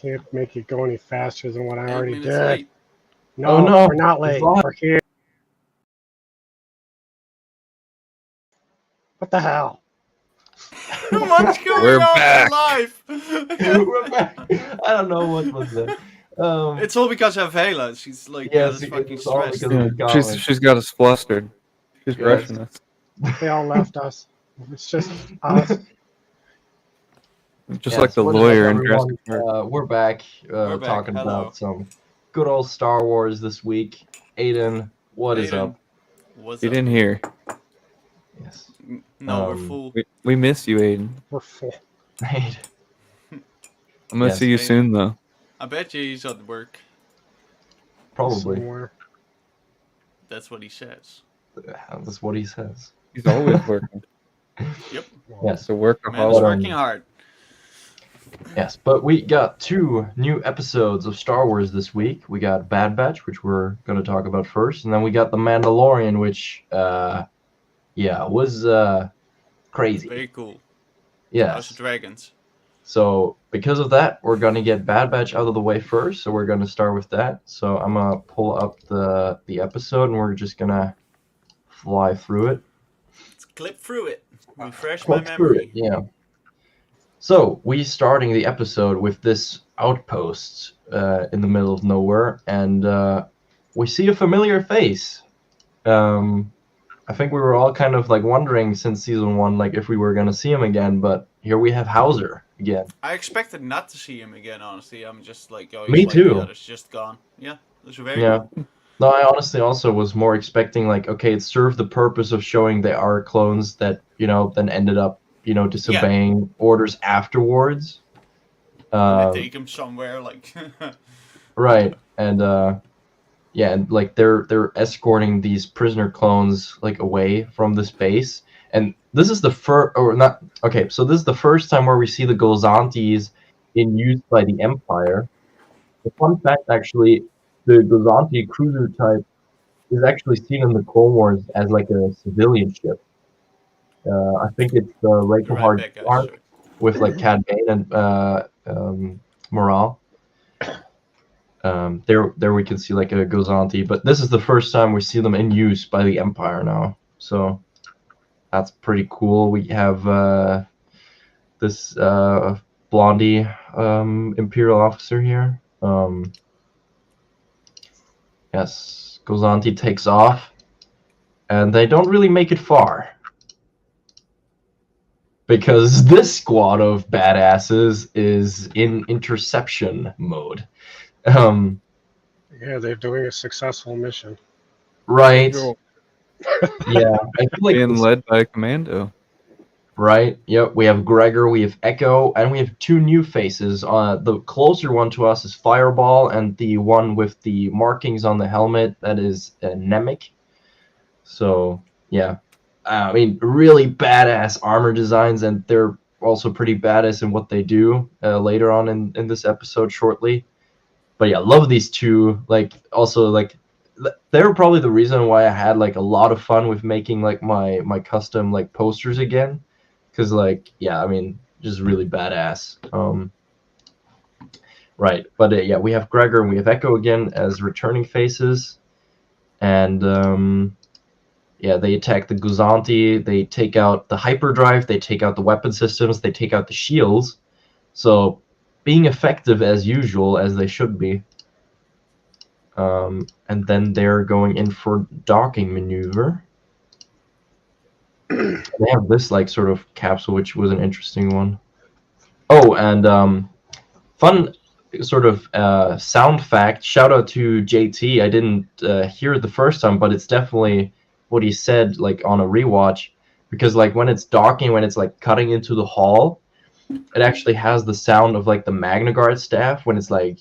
can't make it go any faster than what I 8 already minutes did. late. No, Oh, no. we're not late. It's live. We're here. What the hell? What's going We're on? back. We're live. We're back. I don't know what was that. It's all because of Vela. She's like, Yes, that's it's fucking all stressed. because of the She's comment. she's got us flustered. She's Yes. rushing us. They all left us. It's just us. Just Yes, like the what is lawyer up, in Jurassic everyone? Park. We're back, We're back. talking Hello. about some good old Star Wars this week. Aiden, what is Aiden, up? what's Get up? in here. Yes. No, we're Um, full. We miss you, Aiden. We're full. Aiden. I'm gonna Yes, see you Aiden. soon, though. I bet you he's at work. Probably. Somewhere. That's what he says. That's what he says. He's always working. Yep. Yes. It's a Man is workaholic. working hard. Yes, but we got 2 new episodes of Star Wars this week. We got Bad Batch, which we're going to talk about first, and then we got The Mandalorian, which, was crazy. Very cool. House Yes. of Dragons. So because of that, we're going to get Bad Batch out of the way first, so we're going to start with that. So I'm going to pull up the episode, and we're just going to fly through it. Let's clip through it. Refresh my Click through memory. it, yeah. So we starting the episode with this outpost in the middle of nowhere, and we see a familiar face. I think we were all kind of like wondering since season 1, like if we were gonna see him again, but here we have Hauser again. I expected not to see him again, honestly. I'm just like, oh, he's Me like too. the others, just gone. Yeah, that's very Yeah. cool. No, I honestly also was more expecting like, okay, it served the purpose of showing they are clones that then ended up disobeying orders afterwards. And they take him somewhere, like. Right, and and like they're escorting these prisoner clones like away from this base, and this is the first, or not? Okay, so this is the first time where we see the Gozantis in use by the Empire. The fun fact, actually, the Gozanti cruiser type is actually seen in the Clone Wars as like a civilian ship. I think it's the Rachel Be right Hard back, guys. arc Sorry. with like Cad Bane and Morale. There we can see like a Gozanti, but this is the first time we see them in use by the Empire now. So that's pretty cool. We have this blondie Imperial officer here. Yes, Gozanti takes off, and they don't really make it far. Because this squad of badasses is in interception mode. Yeah, they're doing a successful mission. Right. Cool. Yeah. I feel like Being this- led by a commando. Right. Yep. We have Gregor, we have Echo, and we have 2 new faces. The closer one to us is Fireball, and the one with the markings on the helmet, that is Nemec. So, yeah. I mean, really badass armor designs, and they're also pretty badass in what they do later on in this episode shortly. But yeah, love these 2. Like, also, like, they're probably the reason why I had like a lot of fun with making like my custom like posters again, because like, yeah, I mean, just really badass. Right, but yeah, we have Gregor and we have Echo again as returning faces, and yeah, they attack the Gozanti, they take out the hyperdrive, they take out the weapon systems, they take out the shields. So, being effective as usual, as they should be. And then they're going in for docking maneuver. They have this like sort of capsule, which was an interesting one. Oh, and fun sort of sound fact. Shout out to JT. I didn't hear it the first time, but it's definitely what he said like on a rewatch, because like when it's docking, when it's like cutting into the hull, it actually has the sound of like the Magna Guard staff when it's like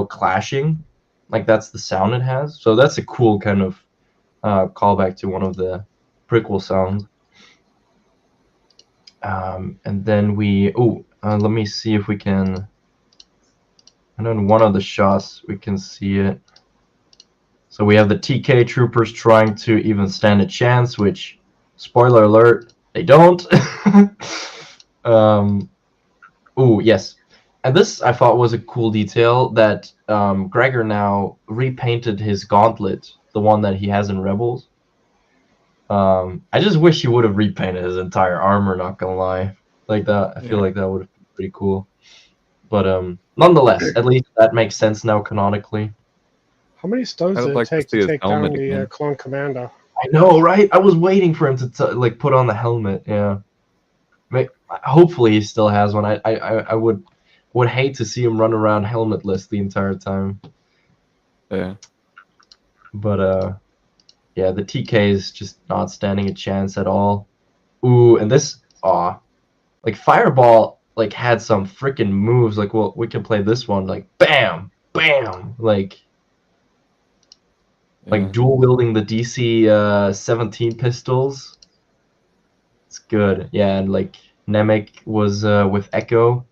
clashing, like that's the sound it has. So that's a cool kind of callback to one of the prequel sounds. And then let me see if we can. And in one of the shots we can see it. So we have the TK troopers trying to even stand a chance, which, spoiler alert, they don't. Yes. And this I thought was a cool detail that Gregor now repainted his gauntlet, the one that he has in Rebels. I just wish he would have repainted his entire armor. Not gonna lie, like that. I feel Yeah. like that would have been pretty cool. But nonetheless, at least that makes sense now canonically. How many stones I did would it like to take see to his take helmet down the again. clone commando? I know, right? I was waiting for him to like put on the helmet. Yeah. Hopefully he still has one. I would hate to see him run around helmetless the entire time. Yeah. But yeah, the TK is just not standing a chance at all. Ooh, and this like Fireball like had some freaking moves. Like, well, we can play this one like bam, bam, like Yeah. dual wielding the DC 17 pistols. It's good. Yeah, and like Nemec was with Echo.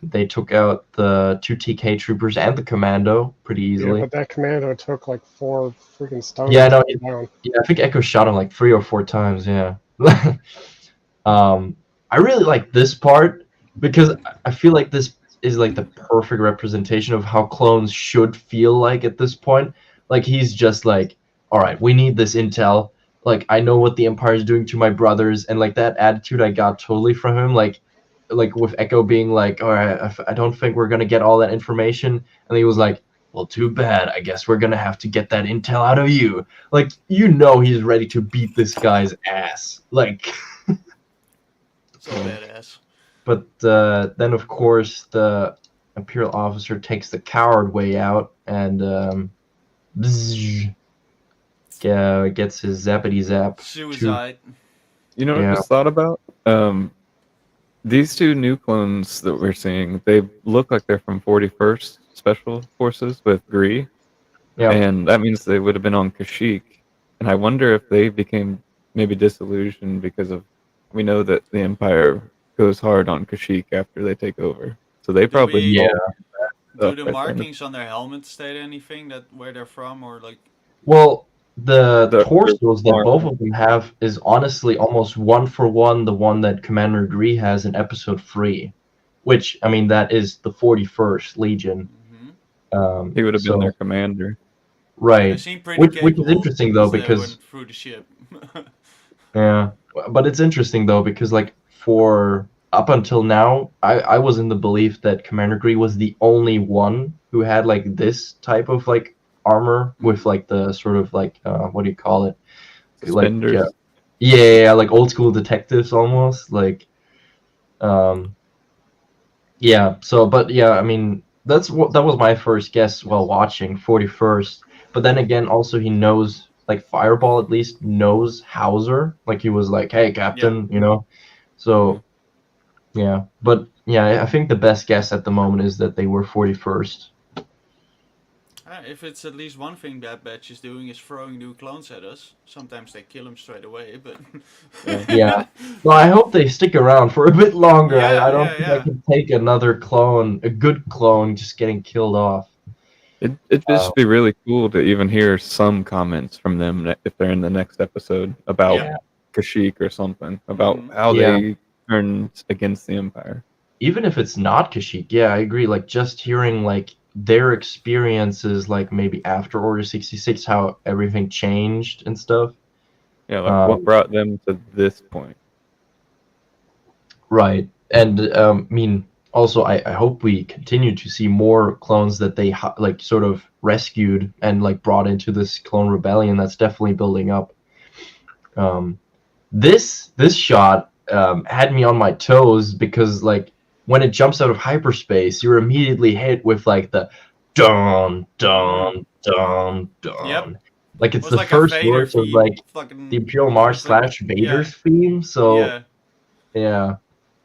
They took out the 2 TK troopers and the commando pretty Yeah, easily. but that commando took like 4 freaking stones Yeah, to no, take down. yeah, I think Echo shot him like 3 or 4 times. Yeah. I really like this part because I feel like this is like the perfect representation of how clones should feel like at this point. Like he's just like, all right, we need this intel. Like I know what the Empire is doing to my brothers, and like that attitude I got totally from him. Like with Echo being like, all right, I don't think we're gonna get all that information, and he was like, well, too bad. I guess we're gonna have to get that intel out of you. Like you know, he's ready to beat this guy's ass. Like. So badass. But then, of course, the Imperial officer takes the coward way out and bzzz, gets his zappity zap. Suicide. You know what Yeah. I just thought about? These two new clones that we're seeing, they look like they're from 41st Special Forces with Gree, Yeah. and that means they would have been on Kashyyyk. And I wonder if they became maybe disillusioned because of we know that the Empire goes hard on Kashyyyk after they take over, so they probably we- Yeah. Do stuff the right there. markings on their helmets state anything that where they're from, or like? Well, the The- torsos that the- both of them have is honestly almost one for one the one that Commander Gree has in Episode 3, which I mean that is the 41st Legion. Mm-hmm. He would have So been their commander. They right, seem pretty which capable. is interesting though They because. went through the ship. Yeah, but it's interesting though because like for up until now, I was in the belief that Commander Gree was the only one who had like this type of like armor with like the sort of like what do you call it? Like Suspenders. yeah, like old school detectives almost like yeah. So but yeah, I mean that was my first guess while watching 41st. But then again, also he knows like Fireball at least knows Hauser. Like he was like, "Hey, Captain," you know. So yeah, but yeah, I think the best guess at the moment is that they were 41st. If it's at least one thing that batch is doing is throwing new clones at us. Sometimes they kill them straight away, but Yeah. Well, I hope they stick around for a bit longer. Yeah, I don't yeah, think yeah. I can take another clone, a good clone, just getting killed off. It'd just be really cool to even hear some comments from them if they're in the next episode about Yeah. Kashyyyk or something, about Mhm. how Yeah. they turned against the Empire. Even if it's not Kashyyyk, yeah, I agree. Like just hearing like their experiences, like maybe after Order 66, how everything changed and stuff. Yeah, like what brought them to this point. Right. And I mean, also, I hope we continue to see more clones that they like sort of rescued and like brought into this clone rebellion that's definitely building up. This shot had me on my toes because like when it jumps out of hyperspace, you're immediately hit with like the dun dun dun dun. Yep. Like it's was the like a first Vader words of theme, like fucking the Imperial March was like- / Vader's theme. So yeah, yeah.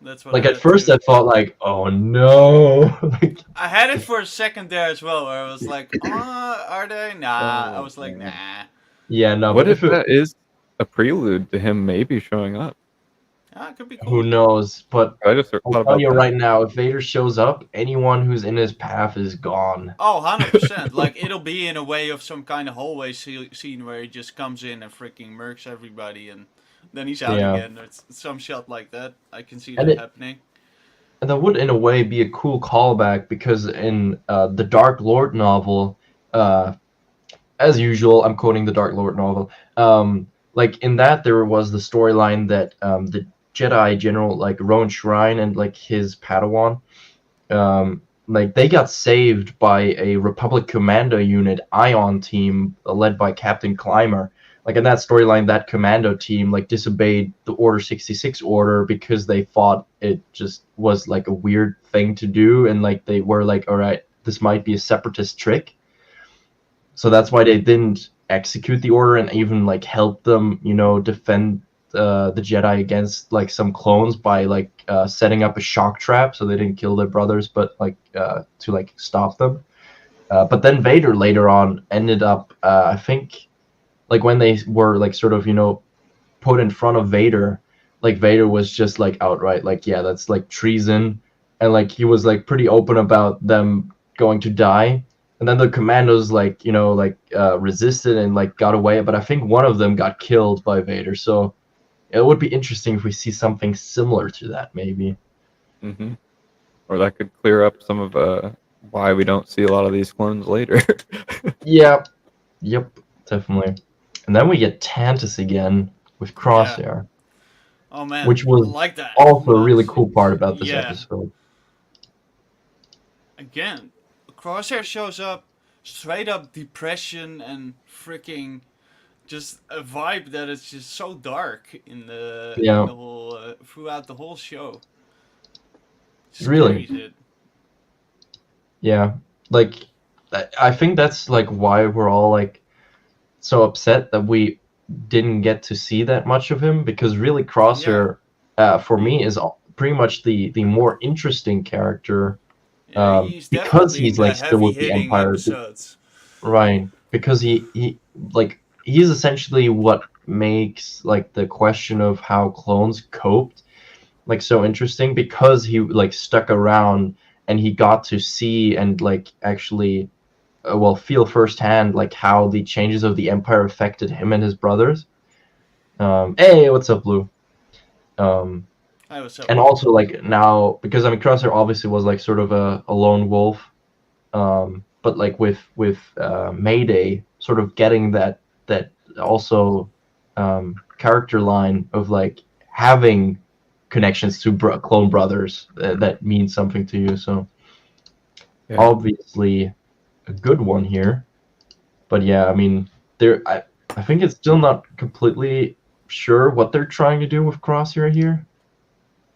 that's what. Like I at had first too. I thought like, oh no. Like I had it for a second there as well, where I was like, are they? Nah. Oh, I was like, man. nah. yeah, no, What but if if it, that is a prelude to him maybe showing up? Ah, it could be who cool. knows? But I just I'll thought tell about you that. right now, if Vader shows up, anyone who's in his path is gone. Oh, 100%. Like, it'll be in a way of some kind of hallway scene where he just comes in and freaking murks everybody and then he's out Yeah. again. It's some shot like that. I can see And that it- happening. that would in a way be a cool callback, because in the Dark Lord novel, uh, as usual, I'm quoting the Dark Lord novel. Like in that, there was the storyline that the Jedi General, like Rowan Shrine, and like his Padawan, like they got saved by a Republic Commando unit, Ion team, led by Captain Clymer. Like in that storyline, that commando team like disobeyed the Order 66 order because they thought it just was like a weird thing to do, and like they were like, all right, this might be a separatist trick. So that's why they didn't execute the order and even like help them, defend the Jedi against like some clones by like setting up a shock trap so they didn't kill their brothers, but like to like stop them. But then Vader later on ended up, I think, like when they were like sort of put in front of Vader, like Vader was just like outright like, yeah, that's like treason, and like he was like pretty open about them going to die. And then the commandos like resisted and like got away, but I think one of them got killed by Vader. So it would be interesting if we see something similar to that, maybe. Hmm. Or that could clear up some of why we don't see a lot of these clones later. Yeah, yep, definitely. And then we get Tantus again with Crosshair, Oh man, which I was like that. also a really Honestly. cool part about this Yeah. episode. Again, Crosshair shows up, straight up depression and freaking just a vibe that is just so dark in the Yeah. whole throughout the whole show. Just Really? carries it. Yeah, like I think that's like why we're all like so upset that we didn't get to see that much of him, because really Crosshair, for me, is pretty much the more interesting character, Yeah, he's because definitely in he's the like still heavy with the hitting Empire, episodes. right? Because he like he's essentially what makes like the question of how clones coped like so interesting, because he like stuck around and he got to see and like actually well feel firsthand like how the changes of the Empire affected him and his brothers. Hey, what's up, Blue? um I was so and also like now, because I mean Crosshair obviously was like sort of a lone wolf, but like with Mayday sort of getting that also character line of like having connections to clone brothers that means something to you. So Yeah. obviously a good one here. But yeah, I mean, I think it's still not completely sure what they're trying to do with Crosshair here.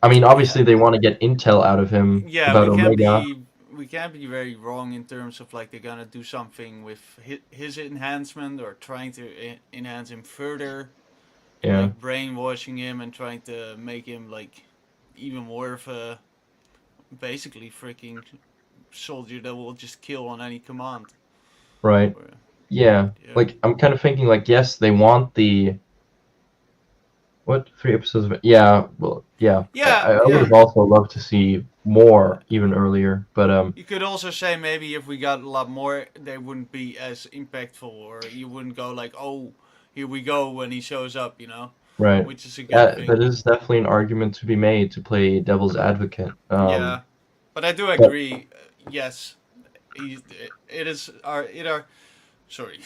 I mean, obviously they want to get intel out of him Yeah, about we can't Omega. be very wrong in terms of like they're gonna do something with his enhancement or trying to enhance him further, Yeah, like brainwashing him and trying to make him like even more of a basically freaking soldier that will just kill on any command. right. Or, Yeah, yeah. like I'm kind of thinking like, yes, they want the what 3 episodes of it? Yeah, well, yeah. Yeah, I would yeah. have also loved to see more even earlier, but You could also say maybe if we got a lot more, they wouldn't be as impactful, or you wouldn't go like, "Oh, here we go" when he shows up, right. which is a good Yeah, thing. that is definitely an argument to be made to play devil's advocate. Yeah, but I do but agree. Yes, it is. Sorry,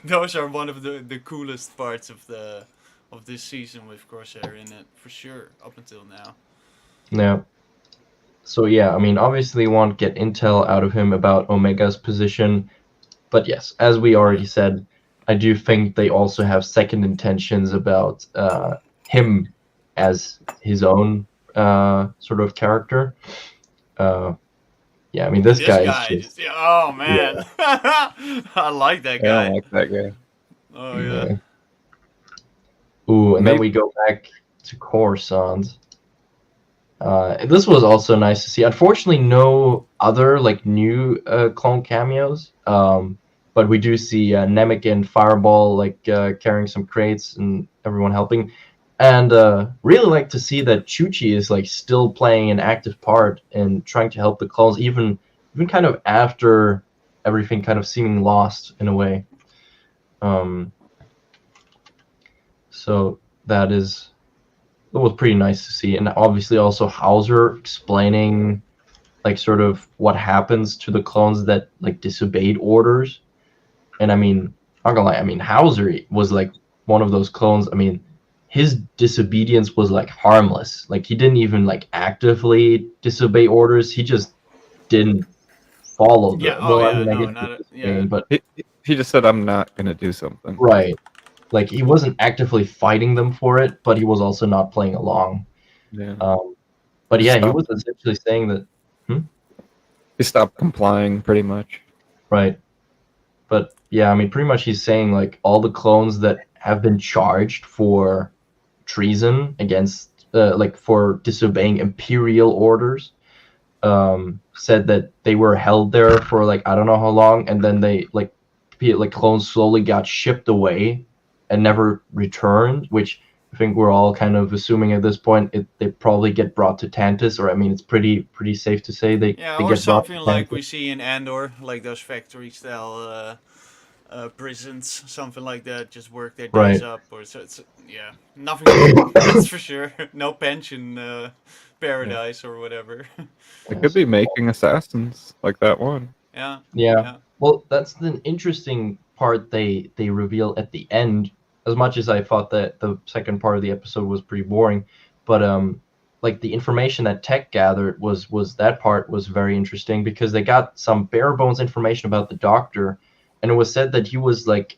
those are one of the coolest parts of this season with Crosshair in it for sure up until now. yeah. So yeah, I mean, obviously you want to get intel out of him about Omega's position, but yes, as we already said, I do think they also have second intentions about him as his own sort of character. Yeah, I mean, this guy is just Oh man, I like that I don't guy. like that guy. Oh yeah. yeah. Ooh, and then Maybe we go back to Coruscant. This was also nice to see. Unfortunately, no other like new clone cameos. But we do see Namek and Fireball like carrying some crates and everyone helping. And really like to see that Chuchi is like still playing an active part in trying to help the clones, even kind of after everything kind of seeming lost in a way. So that is It was pretty nice to see, and obviously also Hauser explaining like sort of what happens to the clones that like disobeyed orders. And I mean, I'm not gonna lie, I mean Hauser was like one of those clones. I mean, his disobedience was like harmless. Like he didn't even like actively disobey orders. He just didn't follow Yeah. the. Oh Well, I yeah. mean, I No, guess not he's yeah. disobeying, but He just said, "I'm not gonna do something." right. Like he wasn't actively fighting them for it, but he was also not playing along. Yeah. But He yeah, he stopped. was essentially saying that. He stopped complying pretty much. Right. But yeah, I mean, pretty much he's saying like all the clones that have been charged for treason against, like for disobeying imperial orders, said that they were held there for like I don't know how long, and then they like clones slowly got shipped away and never returned, which I think we're all kind of assuming at this point they probably get brought to Tantus, or I mean, it's pretty safe to say Yeah, they or get brought to something like we Tantus. see in Andor, like those factory style prisons, something like that. Just work their days Right. up, or so. It's yeah, nothing good. That's for sure. No pension paradise or whatever. They could be making assassins like that one. Yeah, Yeah. yeah, Well, that's the interesting part they reveal at the end. As much as I thought that the second part of the episode was pretty boring, but like the information that Tech gathered was that part was very interesting because they got some bare bones information about the Doctor, and it was said that he was like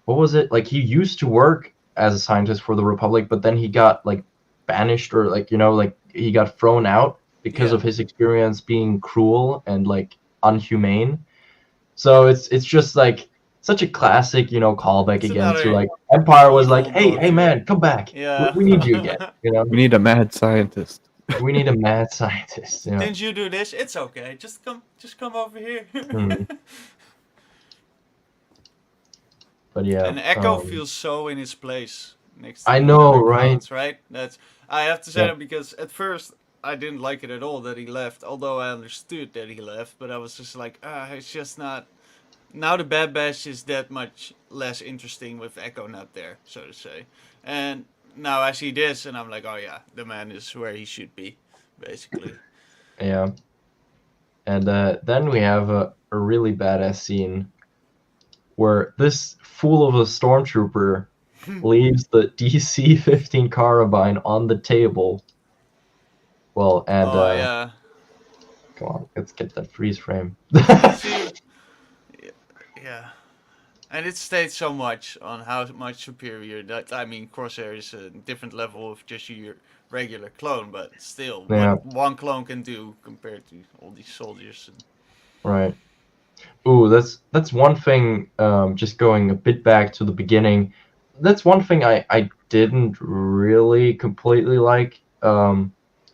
what was it? Like he used to work as a scientist for the Republic, but then he got like banished or like like he got thrown out because yeah. of his experience being cruel and like unhumane. So it's just like such a classic, callback It's again to another like Empire was like, evil hey Doctor. man, come back. Yeah. We need you again. We need a mad scientist. We need a mad scientist. Didn't you do this? It's okay. Just come over here. Hmm. But yeah, And Echo feels so in his place next to I the know, other right? clowns, right? That's I have to say Yeah. that because at first I didn't like it at all that he left, although I understood that he left, but I was just like, it's just not. Now the Bad Batch is that much less interesting with Echo not there, so to say. And now I see this and I'm like, oh yeah, the man is where he should be, basically. Yeah. And then we have a really badass scene where this fool of a stormtrooper leaves the DC-15 carbine on the table. Well, and Oh yeah. come on, let's get that freeze frame. See, yeah. And it states so much on how much superior that. I mean, Crosshair is a different level of just your regular clone, but still, Yeah. what one clone can do compared to all these soldiers. Right. Ooh, that's one thing. Just going a bit back to the beginning, that's one thing I didn't really completely like.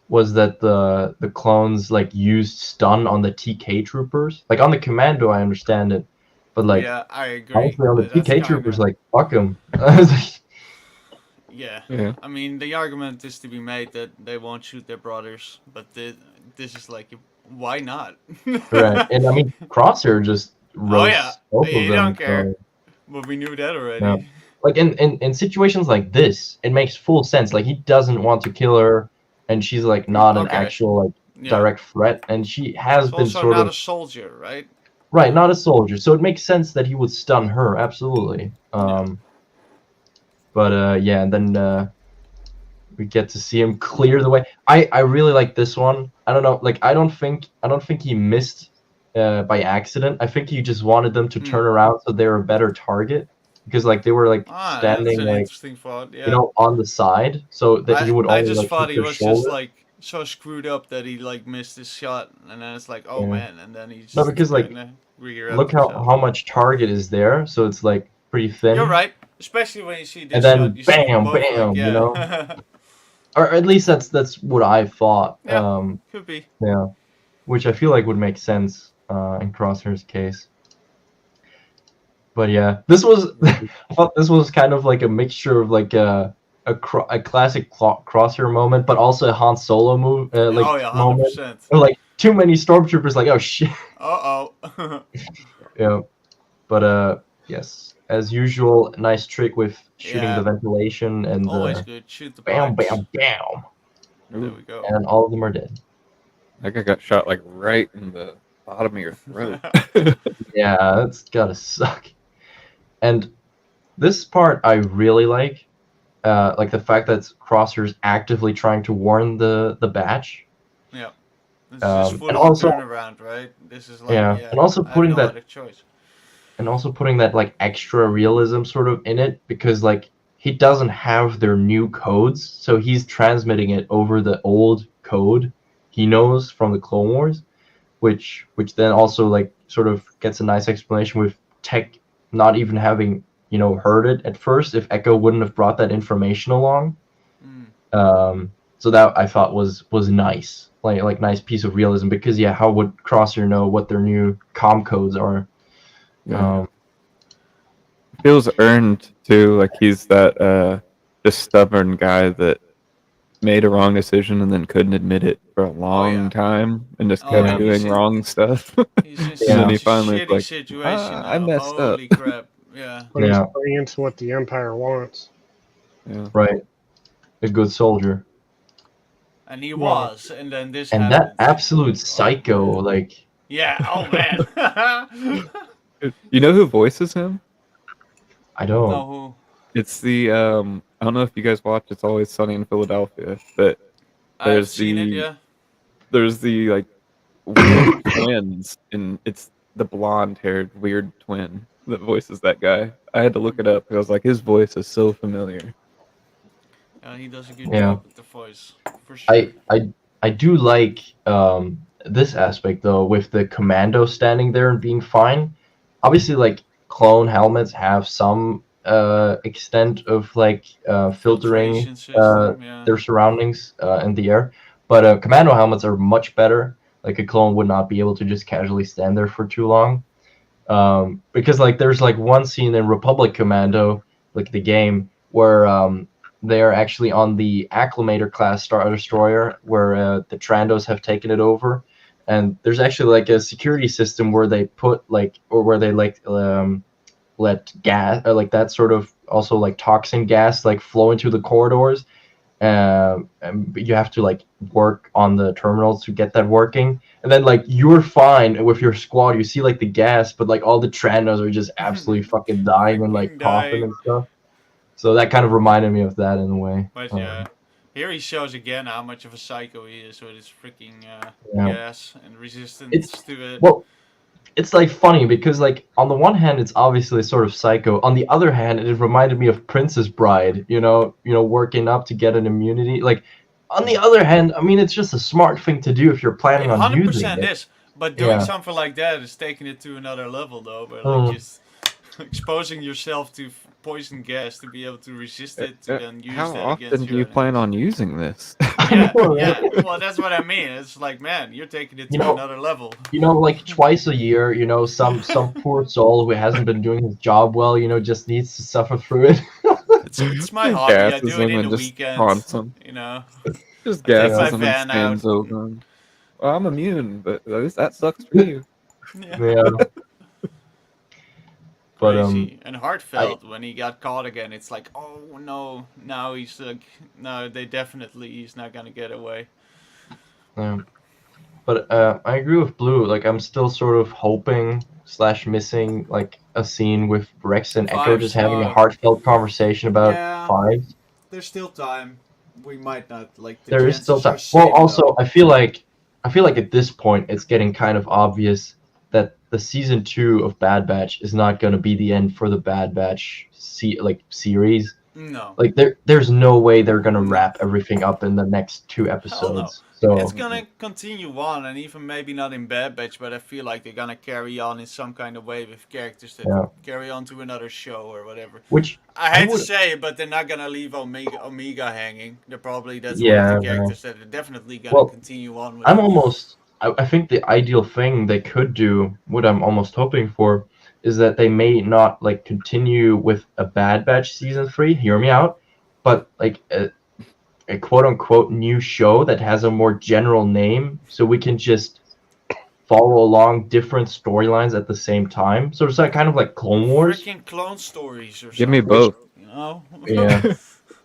Was that the clones like used stun on the TK troopers? Like on the commando, I understand it, but like Yeah, I agree. honestly, on the That's TK troopers, kinda, like fuck them. yeah. Yeah. I mean, the argument is to be made that they won't shoot their brothers, but this is like, why not? Right, and I mean Crosshair just Oh roasts yeah, both you of them. don't care. So, But we knew that already. yeah. Like in situations like this, it makes full sense. Like he doesn't want to kill her, and she's like not an Okay. actual like Yeah. direct threat, and she has He's been also sort not of a soldier, right? right, not a soldier. So it makes sense that he would stun her, absolutely. But yeah, and then we get to see him clear the way. I really like this one. I don't know, like I don't think he missed by accident. I think he just wanted them to turn around so they were a better target because like they were like That's standing an like interesting thought. Yeah. on the side, so that he would I only just like thought hit he their was shoulder. just like so screwed up that he like missed his shot, and then it's like, oh Yeah. man, and then he just No, because like kinda rear look himself. how much target is there, so it's like pretty thin. You're right, especially when you see this And then shot. You see bam, both, like, bam, yeah. you know? Or at least that's what I thought. Yeah. Could be. Yeah, which I feel like would make sense in Crosshair's case. But yeah, this was I thought this was kind of like a mixture of like a classic Crosshair moment, but also a Han Solo move like Oh yeah, moment. 100%. Or, like too many stormtroopers, like oh shit. Uh oh. Yeah, but yes, as usual, nice trick with shooting Yeah. the ventilation and Always the good. Shoot the bam, pipes. bam, bam, There we go. and all of them are dead. That guy got shot like right in the bottom of your throat. Yeah, that's gotta suck. And this part I really like the fact that Crosshair's actively trying to warn the batch. Yeah. It's just full And on also, turnaround, right? This is like, yeah, and also I have putting no that other choice. like extra realism sort of in it because like he doesn't have their new codes, so he's transmitting it over the old code he knows from the Clone Wars, which then also like sort of gets a nice explanation with Tech not even having heard it at first if Echo wouldn't have brought that information along. So that I thought was nice, like nice piece of realism because yeah, how would Crosshair know what their new comm codes are? Yeah. Feels earned too, like he's that just stubborn guy that made a wrong decision and then couldn't admit it for a long time and just kept man, doing wrong stuff. He's in Yeah. such And then he a finally shitty like, situation now. I messed up. Holy crap. Yeah. But he's Yeah. playing into what the Empire wants. Yeah. Right, a good soldier. And he Well, was, and then this And happened. that absolute psycho, like Yeah, oh man. You know who voices him? I don't. No, who? It's the I don't know if you guys watch It's Always Sunny in Philadelphia, but I've there's seen it, the yeah. there's the like weird twins, and it's the blonde-haired weird twin that voices that guy. I had to look it up because I was like, his voice is so familiar. He does a good Yeah. job with the voice, for sure. I do like this aspect though with the commando standing there and being fine. Obviously, like clone helmets have some extent of like filtering Filtration system, yeah. their surroundings in the air, but commando helmets are much better. Like a clone would not be able to just casually stand there for too long, because like there's like one scene in Republic Commando, like the game, where they're actually on the Acclimator class Star Destroyer, where the Trandos have taken it over, and there's actually like a security system where they put like, or where they like let gas or like that sort of also like toxin gas like flow into the corridors. And you have to like work on the terminals to get that working, and then like you're fine with your squad, you see like the gas, but like all the Trandos are just absolutely fucking dying and like Freaking coughing dying. and stuff. So that kind of reminded me of that in a way. But yeah, here he shows again how much of a psycho he is with his freaking Yeah. gas and resistance It's- to it. Well, it's like funny because like on the one hand it's obviously sort of psycho. On the other hand, it reminded me of Princess Bride, working up to get an immunity. Like on the other hand, I mean it's just a smart thing to do if you're planning on using 100% it. is. But doing Yeah. something like that is taking it to another level, though. But Mm. like just exposing yourself to poison gas to be able to resist it, to then use How that often against do you your plan enemies. on using this? Yeah, know, yeah. right? Well, that's what I mean. It's like, man, you're taking it to You know- another level. Like twice a year, some poor soul who hasn't been doing his job well, just needs to suffer through it. It's my hobby. I Gasses do it him in and the just weekend. taunts him. You know. Just I take gasses my him and van stands out. over him. Well, I'm immune, but at least that sucks for you. Yeah. Yeah. But Crazy and heartfelt when he got caught again. It's like, oh no, now he's like, no, he's not gonna get away. But I agree with Blue. Like I'm still sort of hoping / missing like a scene with Rex and Echo Fives, just having a oh. heartfelt conversation about Yeah. Fives. There's still time. We might not like. There is still time. Well, also I feel like at this point it's getting kind of obvious that the season 2 of Bad Batch is not going to be the end for the Bad Batch series. No. Like there's no way they're going to wrap everything up in the next 2 episodes. So It's gonna continue on, and even maybe not in Bad Batch, but I feel like they're gonna carry on in some kind of way with characters that Yeah. carry on to another show or whatever. which I hate to would- say it, but they're not gonna leave Omega hanging. They're probably that's one Yeah, of the no. characters that are definitely gonna Well, continue on with. I'm almost. I think the ideal thing they could do, what I'm almost hoping for, is that they may not like continue with a Bad Batch season 3. Hear me out, but like a quote unquote new show that has a more general name, so we can just follow along different storylines at the same time. So it's like kind of like Clone Wars. Freaking clone stories or Give me something. both. You know? Yeah.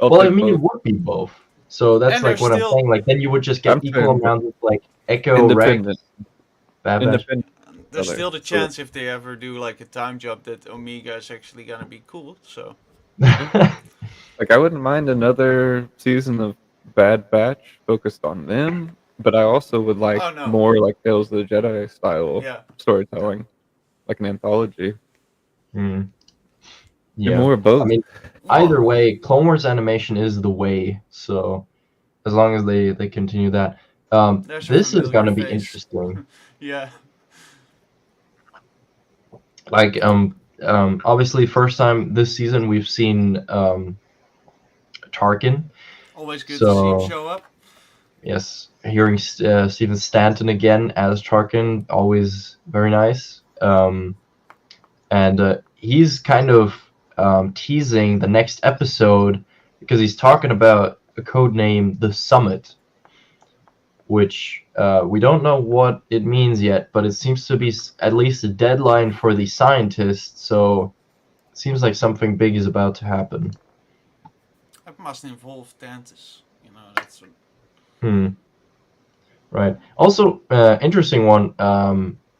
I'll Well, I take mean, it both. would be both. So that's And like they're what I'm still- saying. Like then you would just get I'm equal saying amounts of like Echo, Rex, Independent. Bad Batch. Independent. There's Other. still the So- chance if they ever do like a time jump that Omega is actually gonna be cool. So Like I wouldn't mind another season of Bad Batch focused on them, but I also would like Oh, no. more like Tales of the Jedi style yeah, storytelling, like an anthology. Hmm. Yeah. Yeah. More of both. I mean, either way, Clone Wars animation is the way. So as long as they continue that, There's a this is familiar gonna be face. interesting. yeah. Like obviously first time this season we've seen Tarkin. Always good to see So- him show up. Yes, hearing Stephen Stanton again as Tarkin, always very nice. And he's kind of teasing the next episode because he's talking about a code name, the Summit, which we don't know what it means yet, but it seems to be at least a deadline for the scientists, so it seems like something big is about to happen. That must involve Tantus. You know, that's what... Right. Also, interesting one.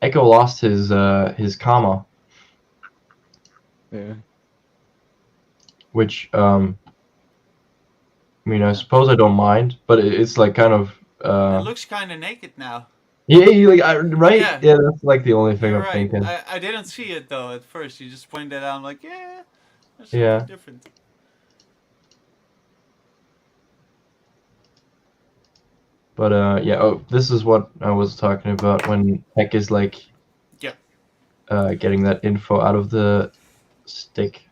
Echo lost his comma, Yeah. which I mean, I suppose I don't mind, but it's like kind of it looks kind of naked now. yeah, right? Yeah. Yeah, that's like the only thing You're I'm right. thinking. I didn't see it though at first. You just pointed it out. I'm like, yeah, there's something Yeah. different. But yeah, oh, this is what I was talking about when Heck is like, Yeah. Getting that info out of the stick.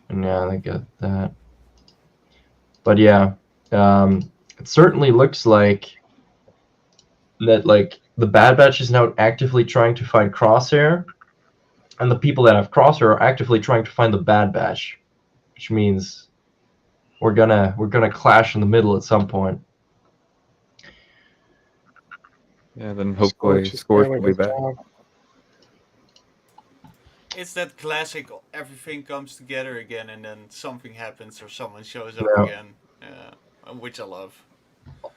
And yeah, I get that. But yeah, it certainly looks like that like the Bad Batch is now actively trying to find Crosshair, and the people that have Crosshair are actively trying to find the Bad Batch, which means we're gonna clash in the middle at some point. Yeah. Then hopefully is Scorch doing a will be good back. job. It's that classic. Everything comes together again, and then something happens or someone shows up Yeah. again. Which I love.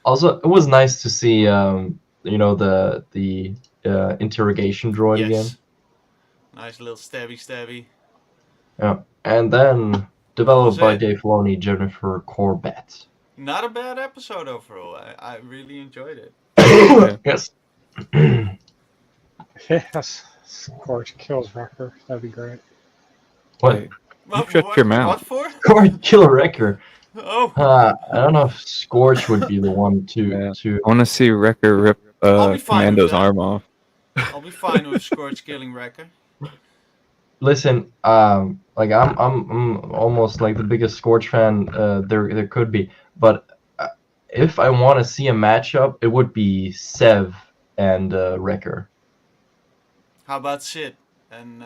Also, it was nice to see the interrogation droid again. Yes. Nice little stabby. Yeah, and then developed by it? Dave Filoni, Jennifer Corbett. Not a bad episode overall. I really enjoyed it. Yes. Yes. Scorch kills Wrecker. That'd be great. What? Hey, shut your mouth. What for? Scorch kill Wrecker. Oh, I don't know if Scorch would be the one to Yeah. to. I want to see Wrecker rip I'll be fine with Commando's that. arm off. I'll be fine with Scorch killing Wrecker. Listen, like I'm almost like the biggest Scorch fan there could be, but if I want to see a matchup, it would be Sev and Wrecker. How about Sid? And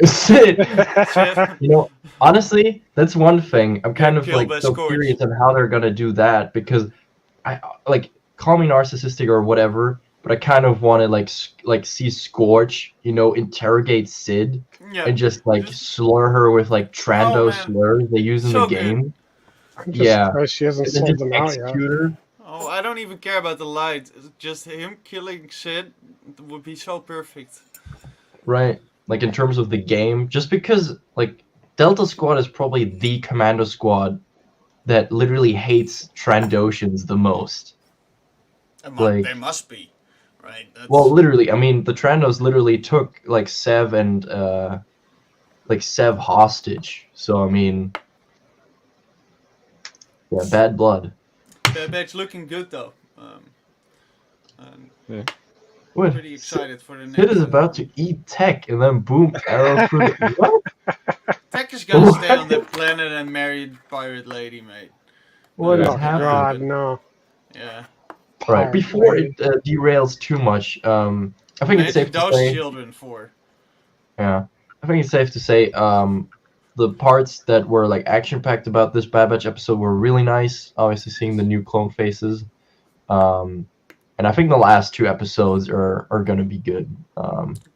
Sid. Sid? You know, honestly, that's one thing. I'm kind of Killed like by so Scorch. curious of how they're gonna do that because I like call me narcissistic or whatever, but I kind of want to like see Scorch, interrogate Sid Yeah. and just like Just- slur her with like Trando Oh, man. slurs they use in So the good. game. I'm just Yeah. surprised she hasn't And then sold just them out yet. execute her. Oh, I don't even care about the light. Just him killing Sid would be so perfect. Right. Like in terms of the game, just because like Delta Squad is probably the commando squad that literally hates Trandoshans the most. Like- They must be, right? That's... Well, literally, I mean, the Trandos literally took like Sev and Sev hostage. So I mean, yeah, bad blood. Bad Batch looking good though. And What? pretty excited for the next. Sid is about to eat Tech, and then boom, arrow through the what? Tech is gonna What? stay on that planet and marry Pirate Lady, mate. What Yeah. is Oh happening? God, no. Yeah. Right, Pirate before lady. it derails too much, I think it's safe Imagine to those say. children for. Yeah, I think it's safe to say the parts that were like action packed about this Bad Batch episode were really nice. Obviously, seeing the new clone faces, and I think the last 2 episodes are gonna be good.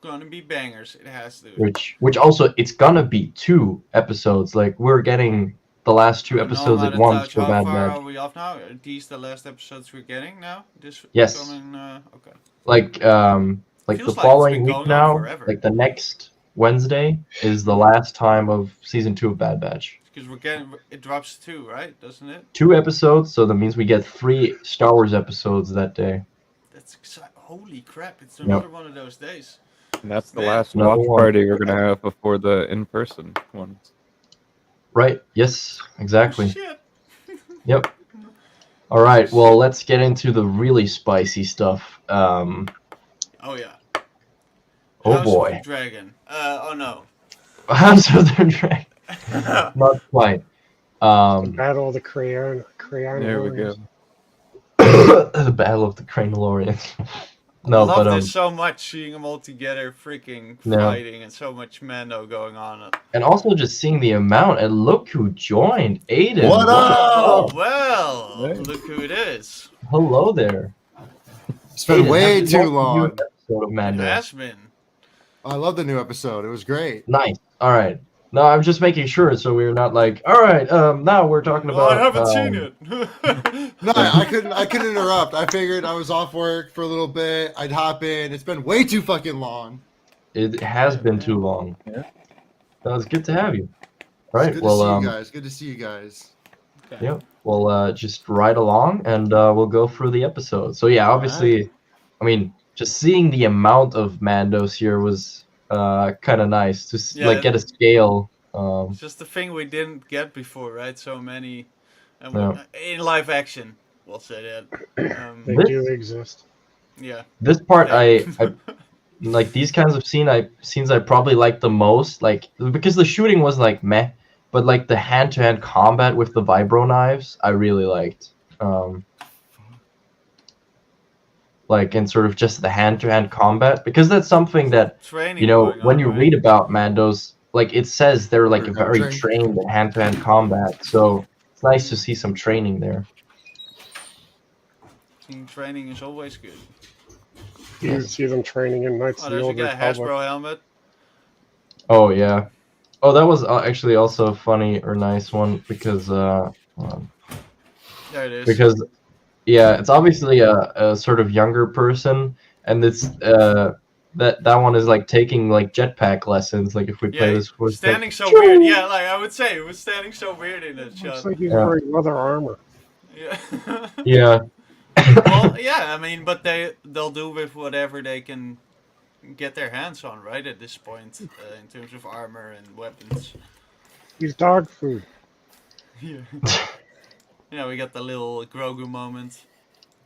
Gonna be bangers. It has to. Which also it's gonna be 2 episodes. Like we're getting the last 2 episodes No, at to once touch. for How Bad far Batch. are we off now? Are these the last episodes we're getting now? This Yes. coming. Okay. Like the Feels like it's following been week going on now, forever. like the next Wednesday is the last time of season 2 of Bad Batch. Because we're getting. It drops 2, right? Doesn't it? 2 episodes, so that means we get 3 Star Wars episodes that day. That's exciting. Holy crap! It's Yep. another one of those days. And that's the Man. last Another watch one. party we're gonna have before the in-person ones. Right? Yes, exactly. Shit. Yep. All right. Well, let's get into the really spicy stuff. Oh yeah. Oh House of boy. the Dragon. Oh no. House of the Dragon. Not quite. Battle of the Crayonalorians. There we go. The Battle of the Crayonalorians. No, I love but this so much, seeing them all together, freaking Yeah. fighting, and so much Mando going on. and also just seeing the amount, and look who joined, Aiden. What Oh up? well, Hey. look who it is. Hello there. It's been Aiden, way have you too watched the long. newest episode of It Mando? has been. I love the new episode. It was great. Nice. All right. No, I'm just making sure so we're not like, all right, now we're talking Well, about. I haven't seen it. No, I couldn't interrupt. I figured I was off work for a little bit. I'd hop in. It's been way too fucking long. It has been too long. Yeah. That was good to have you. All It's right. good Well, to see you guys. Good to see you guys. Okay. Yep. We'll just ride along and we'll go through the episode. So yeah, obviously, I mean, just seeing the amount of Mandos here was kind of nice to Yeah. like get a scale. It's just the thing we didn't get before, right? So many, and Yeah. in live action, we'll say that. They This- do exist. Yeah. This part, Yeah. I like these kinds of scenes I probably like the most, like because the shooting was like meh, but like the hand-to-hand combat with the vibro knives, I really liked. Like and sort of just the hand-to-hand combat because that's something that Training. you know going when on, you right? read about Mandos, like it says they're like They're very trained. trained in hand-to-hand combat, so it's nice to see some training there. Team training is always good. You see them training in Knights Oh, of the there's a Old guy Republic. Hasbro helmet. Oh yeah. Oh, that was actually also a funny or nice one because There it is. because yeah, it's obviously a sort of younger person, and it's that one is like taking like jetpack lessons. Like if we play Yeah, this, for standing so weird. Yeah, like I would say, it was standing so weird in that Looks shot. like he's Yeah. wearing leather armor. Yeah. Yeah. Well, yeah. I mean, but they'll do with whatever they can get their hands on, right? At this point, in terms of armor and weapons. He's dog food. Yeah. Yeah, we got the little Grogu moment.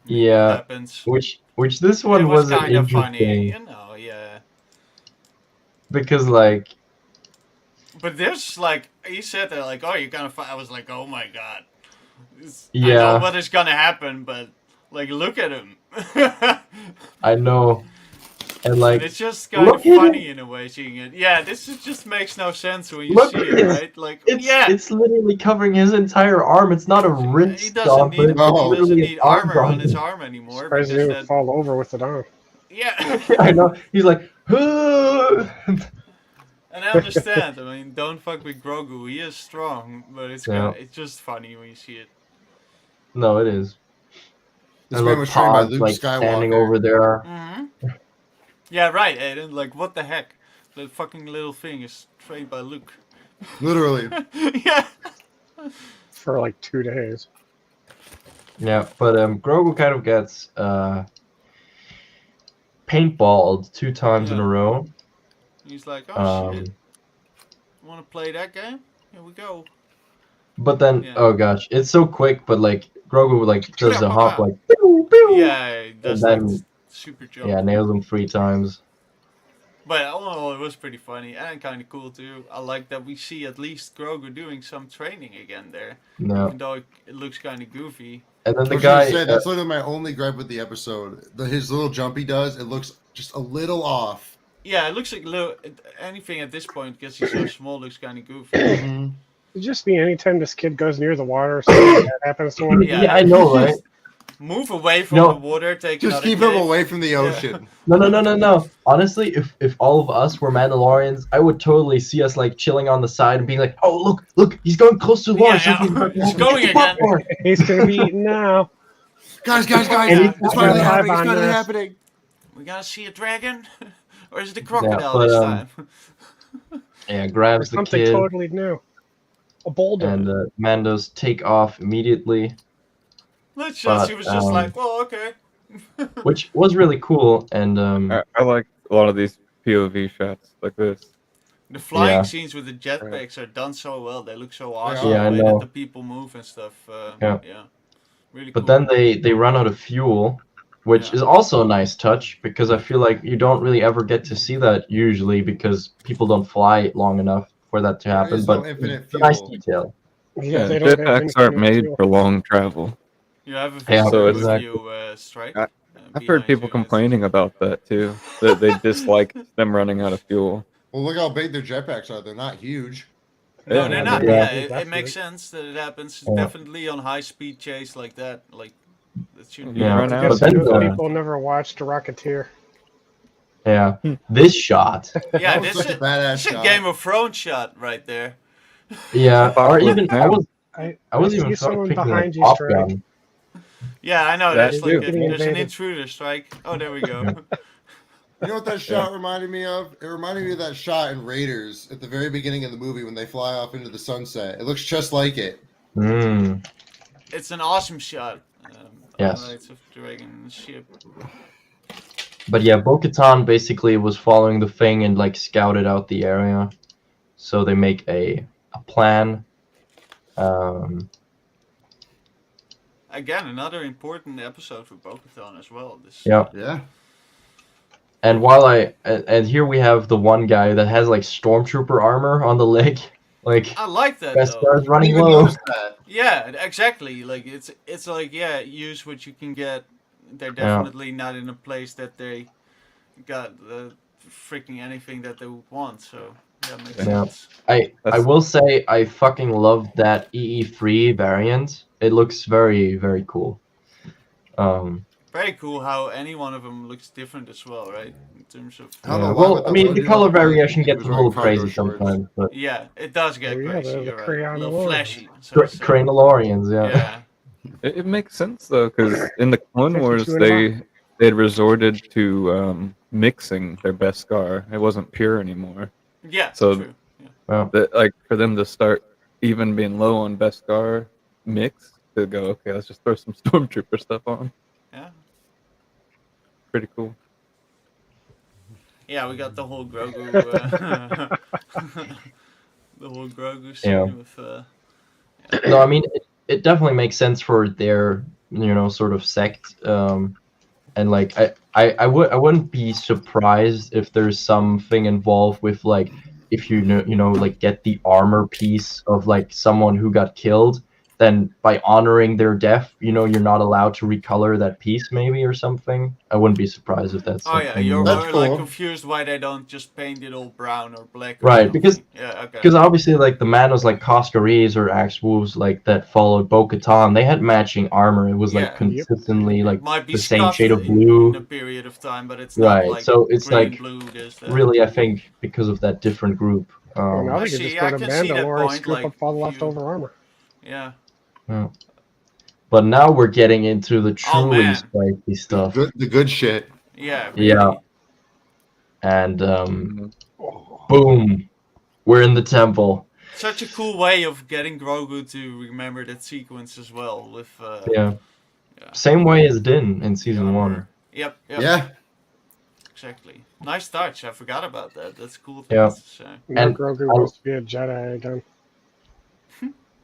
Yeah. Happens. Which this one It was wasn't kind of interesting funny, you know. Yeah. because like But there's like he said that like, oh, you're gonna fight. I was like, oh my god. I Yeah. know what is gonna happen, but like, look at him. I know, and like It's just kind look of at funny in a way seeing it. Yeah, just makes no sense when you Look see at it, this. right? Like, it's yeah, it's literally covering his entire arm. It's not a he wrist doesn't on, need, but it's No. he doesn't literally need his armor on bone. his arm anymore Surprised he because didn't that, fall over with it on. yeah. I know. He's like, And I understand. I mean, don't fuck with Grogu. He is strong, but it's Yeah. it's just funny when you see it. no, it is. This And man look, was trained by Pod's, Luke like standing Skywalker. over there. Mm-hmm. Yeah, right, Aiden. Like, what the heck? That fucking little thing is trained by Luke. Literally. Yeah. For like 2 days. Yeah, but Grogu kind of gets paintballed 2 times in a Yeah. row. He's like, oh Um, shit. Want to play that game? Here we go. but then, Yeah. oh gosh, it's so quick. But like Grogu like does the hop Pow. like, pew, pew, Yeah, he does And like then- super jump. yeah, nails him 3 times. But all in all, it was pretty funny and kind of cool too. I like that we see at least Grogu doing some training again there, No, even though it looks kind of goofy. and then I the was gonna guy. say, that's literally my only gripe with the episode. His little jump he does, it looks just a little off. Yeah, it looks like anything at this point because he's so small looks kind of goofy. It just mean anytime this kid goes near the water, something bad happens to him. Yeah. Yeah, I know, right? Move away from No. the water. Take Just another keep cave. him away from the ocean. No. Honestly, if all of us were Mandalorians, I would totally see us like chilling on the side and being like, "Oh, look, he's going close to the water. Yeah, Something's about to he's happen. going Get the again." popcorn." He's gonna be eaten now. Guys, Yeah. it's finally Yeah. happening. It's On finally this. happening. We gotta see a dragon, or is it the crocodile but, this time? Yeah, Or grabs the something kid, totally new. A boulder. and Mando's take off immediately, Let's just. but, He was just like, "Well, okay." which was really cool. And I like a lot of these POV shots like this. The flying Yeah. scenes with the jetpacks are done so well. They look so Yeah, awesome. I the way know. that the people move and stuff. Yeah. Really but cool. then they run out of fuel, which Yeah. is also a nice touch because I feel like you don't really ever get to see that usually because people don't fly long enough for that to There happen. is But no infinite it's a nice fuel. detail. Yeah, they don't have Jetpacks aren't infinite made fuel. for long travel. You have a Yeah, visitor with exactly. you, Strike. I- I've behind heard people you. complaining about that too. That they dislike them running out of fuel. Well, look how big their jetpacks are. They're not huge. No, Yeah, they're yeah, not. they're Yeah, not. it That's makes weird. sense that it happens. Yeah. Definitely on high speed chase like that. Like that shouldn't be. You Yeah, run I out. guess But then those the- people never watched a Rocketeer. Yeah, this shot. Yeah, That was this such is a badass this is a shot. Game of Thrones shot right there. Yeah, or Awkward even I now. was I even see someone thinking like behind you, Top Strike. Gun. Yeah, I know. That There's too. like Getting there's an invaded. intruder strike. Oh, there we go. You know what that shot reminded me of? It reminded me of that shot in Raiders at the very beginning of the movie when they fly off into the sunset. It looks just like it. Mm, It's an awesome shot. Yes. Highlights of Dragon ship. but yeah, Bo-Katan basically was following the thing and like scouted out the area, so they make a plan. Again, another important episode for Bo-Katan as well. This, Yeah. Yeah. And and here we have the one guy that has like stormtrooper armor on the leg, like I like that best though. stars I didn't running even low. notice that. Yeah, exactly. Like it's like use what you can get. They're definitely not in a place that they got freaking anything that they would want. So that makes Yeah. sense. I That's- will say I fucking love that EE3 variant. It looks very very cool. Very cool how any one of them looks different as well, right? In terms of I don't know Yeah, why, well, but I the mean, one the you color know, variation he gets was a wearing little cargo crazy shorts. sometimes, but yeah, it does get Oh, yeah, crazy. the You're right. A Crayonalorians. little flashy. So to say. Crayonalorians, yeah. Yeah. It makes sense though, because in the Clone 52 Wars and a they had resorted to mixing their Beskar. It wasn't pure anymore. Yeah. So- True. Yeah. Well, That like for them to start even being low on Beskar mix to go, okay, let's just throw some Stormtrooper stuff on. Yeah. Pretty cool. Yeah, we got the whole Grogu. The whole Grogu scene Yeah. with. no, I mean, it definitely makes sense for their, sort of sect. And like, I wouldn't be surprised if there's something involved with like, if like get the armor piece of like someone who got killed, then by honoring their death, you're not allowed to recolor that piece maybe or something. I wouldn't be surprised if that's Oh yeah, something, you're That's more like cool. confused why they don't just paint it all brown or black. Or Right, something. because- Yeah. Okay. Because obviously, like, the Manos, like, Coscaries or Axe Wolves, like, that followed Bo-Katan, they had matching armor. It was, like, Yeah. consistently, like, Might be the same scuffed shade of in blue. a period of time, but it's Right, not like so it's, green, like, blue, this, that. really, I think, because of that different group. Well, now I they can see, just I go to can see that Mandalore and point, scoop like, up all the you- leftover armor. Yeah. But now we're getting into the Oh, truly man. spicy stuff. The good shit. Yeah. Really. Yeah. And, boom. We're in the temple. Such a cool way of getting Grogu to remember that sequence as well with. Yeah. Yeah. Same way as Din in Season the 1. armor. Yep. Yeah. Exactly. Nice touch. I forgot about that. That's cool. Yeah. To say. Now And Grogu I- wants to be a Jedi again.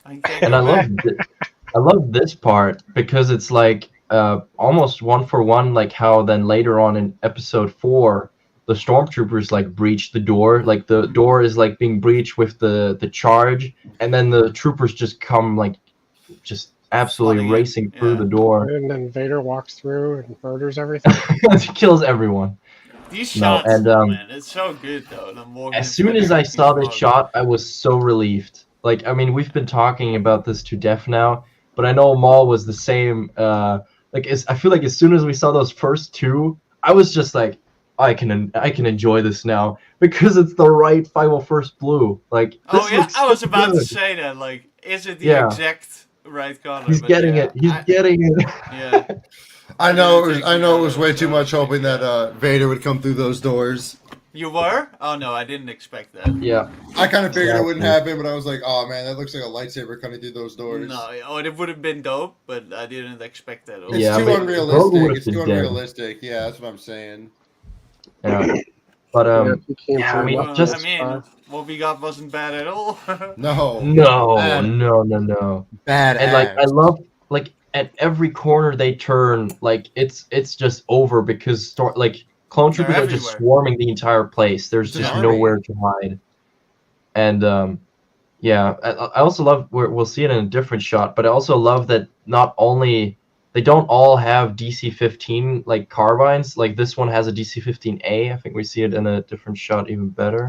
And I love this part because it's like almost one for one, like how then later on in episode 4, the stormtroopers like breach the door, like the door is like being breached with the charge, and then the troopers just come like just absolutely Flooding it, racing through yeah. the door, And then Vader walks through and murders everything. kills everyone. These No, shots, and, man, it's so good though. The more As soon as I saw this shot, I was so relieved. Like, I mean, we've been talking about this to death now, but I know Maul was the same I feel like as soon as we saw those first two, I was just like, I can enjoy this now because it's the right 501st blue. Like this Oh yeah, looks I was so about to good. say that. Like, is it the Yeah. exact right color? He's But getting yeah, it. He's getting it. Yeah. I know it was. I know it was way So too I much was hoping like, that Vader would come through those doors. You were? Oh no, I didn't expect that. Yeah. I kind of figured it wouldn't Exactly. happen, but I was like, oh man, that looks like a lightsaber coming through those doors. No, oh, it would have been dope, but I didn't expect that. It's Yeah, too but Grogu unrealistic. would've It's been too dead. unrealistic. Yeah, that's what I'm saying. Yeah. But he came yeah, I through mean, about just I mean, what we got wasn't bad at all. No. no, Bad. no. Bad. And like I love like at every corner they turn, like it's just over because like clone They're troopers are just everywhere. swarming the entire place. There's It's an just army. nowhere to hide. And yeah, I also love we'll see it in a different shot, but I also love that not only they don't all have DC-15 like carbines. Like this one has a DC-15A. I think we see it in a different shot even better.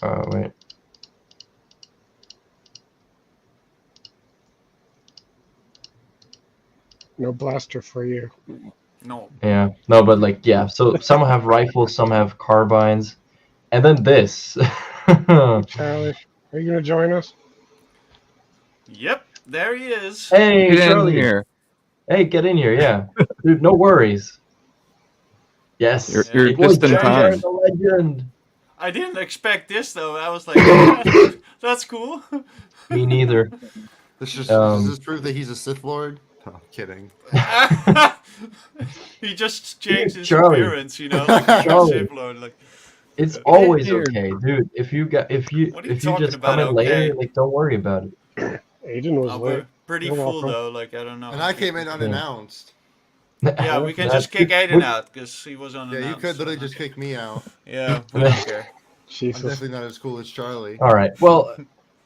Wait. No blaster for you. No. Yeah, no, but like, yeah, so some have rifles, some have carbines, and then this. Charlie, are you gonna join us? Yep, there he is. Hey, Get in Charlie. here. Hey, get in here, yeah. Dude, no worries. Yes. You're your boy just in Jar Jar time. the legend. I didn't expect this though. I was like, yeah, that's cool. Me neither. Does Um, this prove that he's a Sith Lord? Oh, I'm kidding. He just changed his Charlie. appearance, you know, like he's a Charlie. Sith Lord. Like, It's always here. okay, dude. If you What are you just talking come about, in later, okay? like don't worry about it. Aiden was we're late. pretty You're full welcome. though. Like, I don't know. And I came in unannounced. Yeah, we can That's just kick good. Aiden out because he was on. Yeah, you could literally just kick me out. Yeah, we don't care. I'm Jesus. definitely not as cool as Charlie. All right. Well,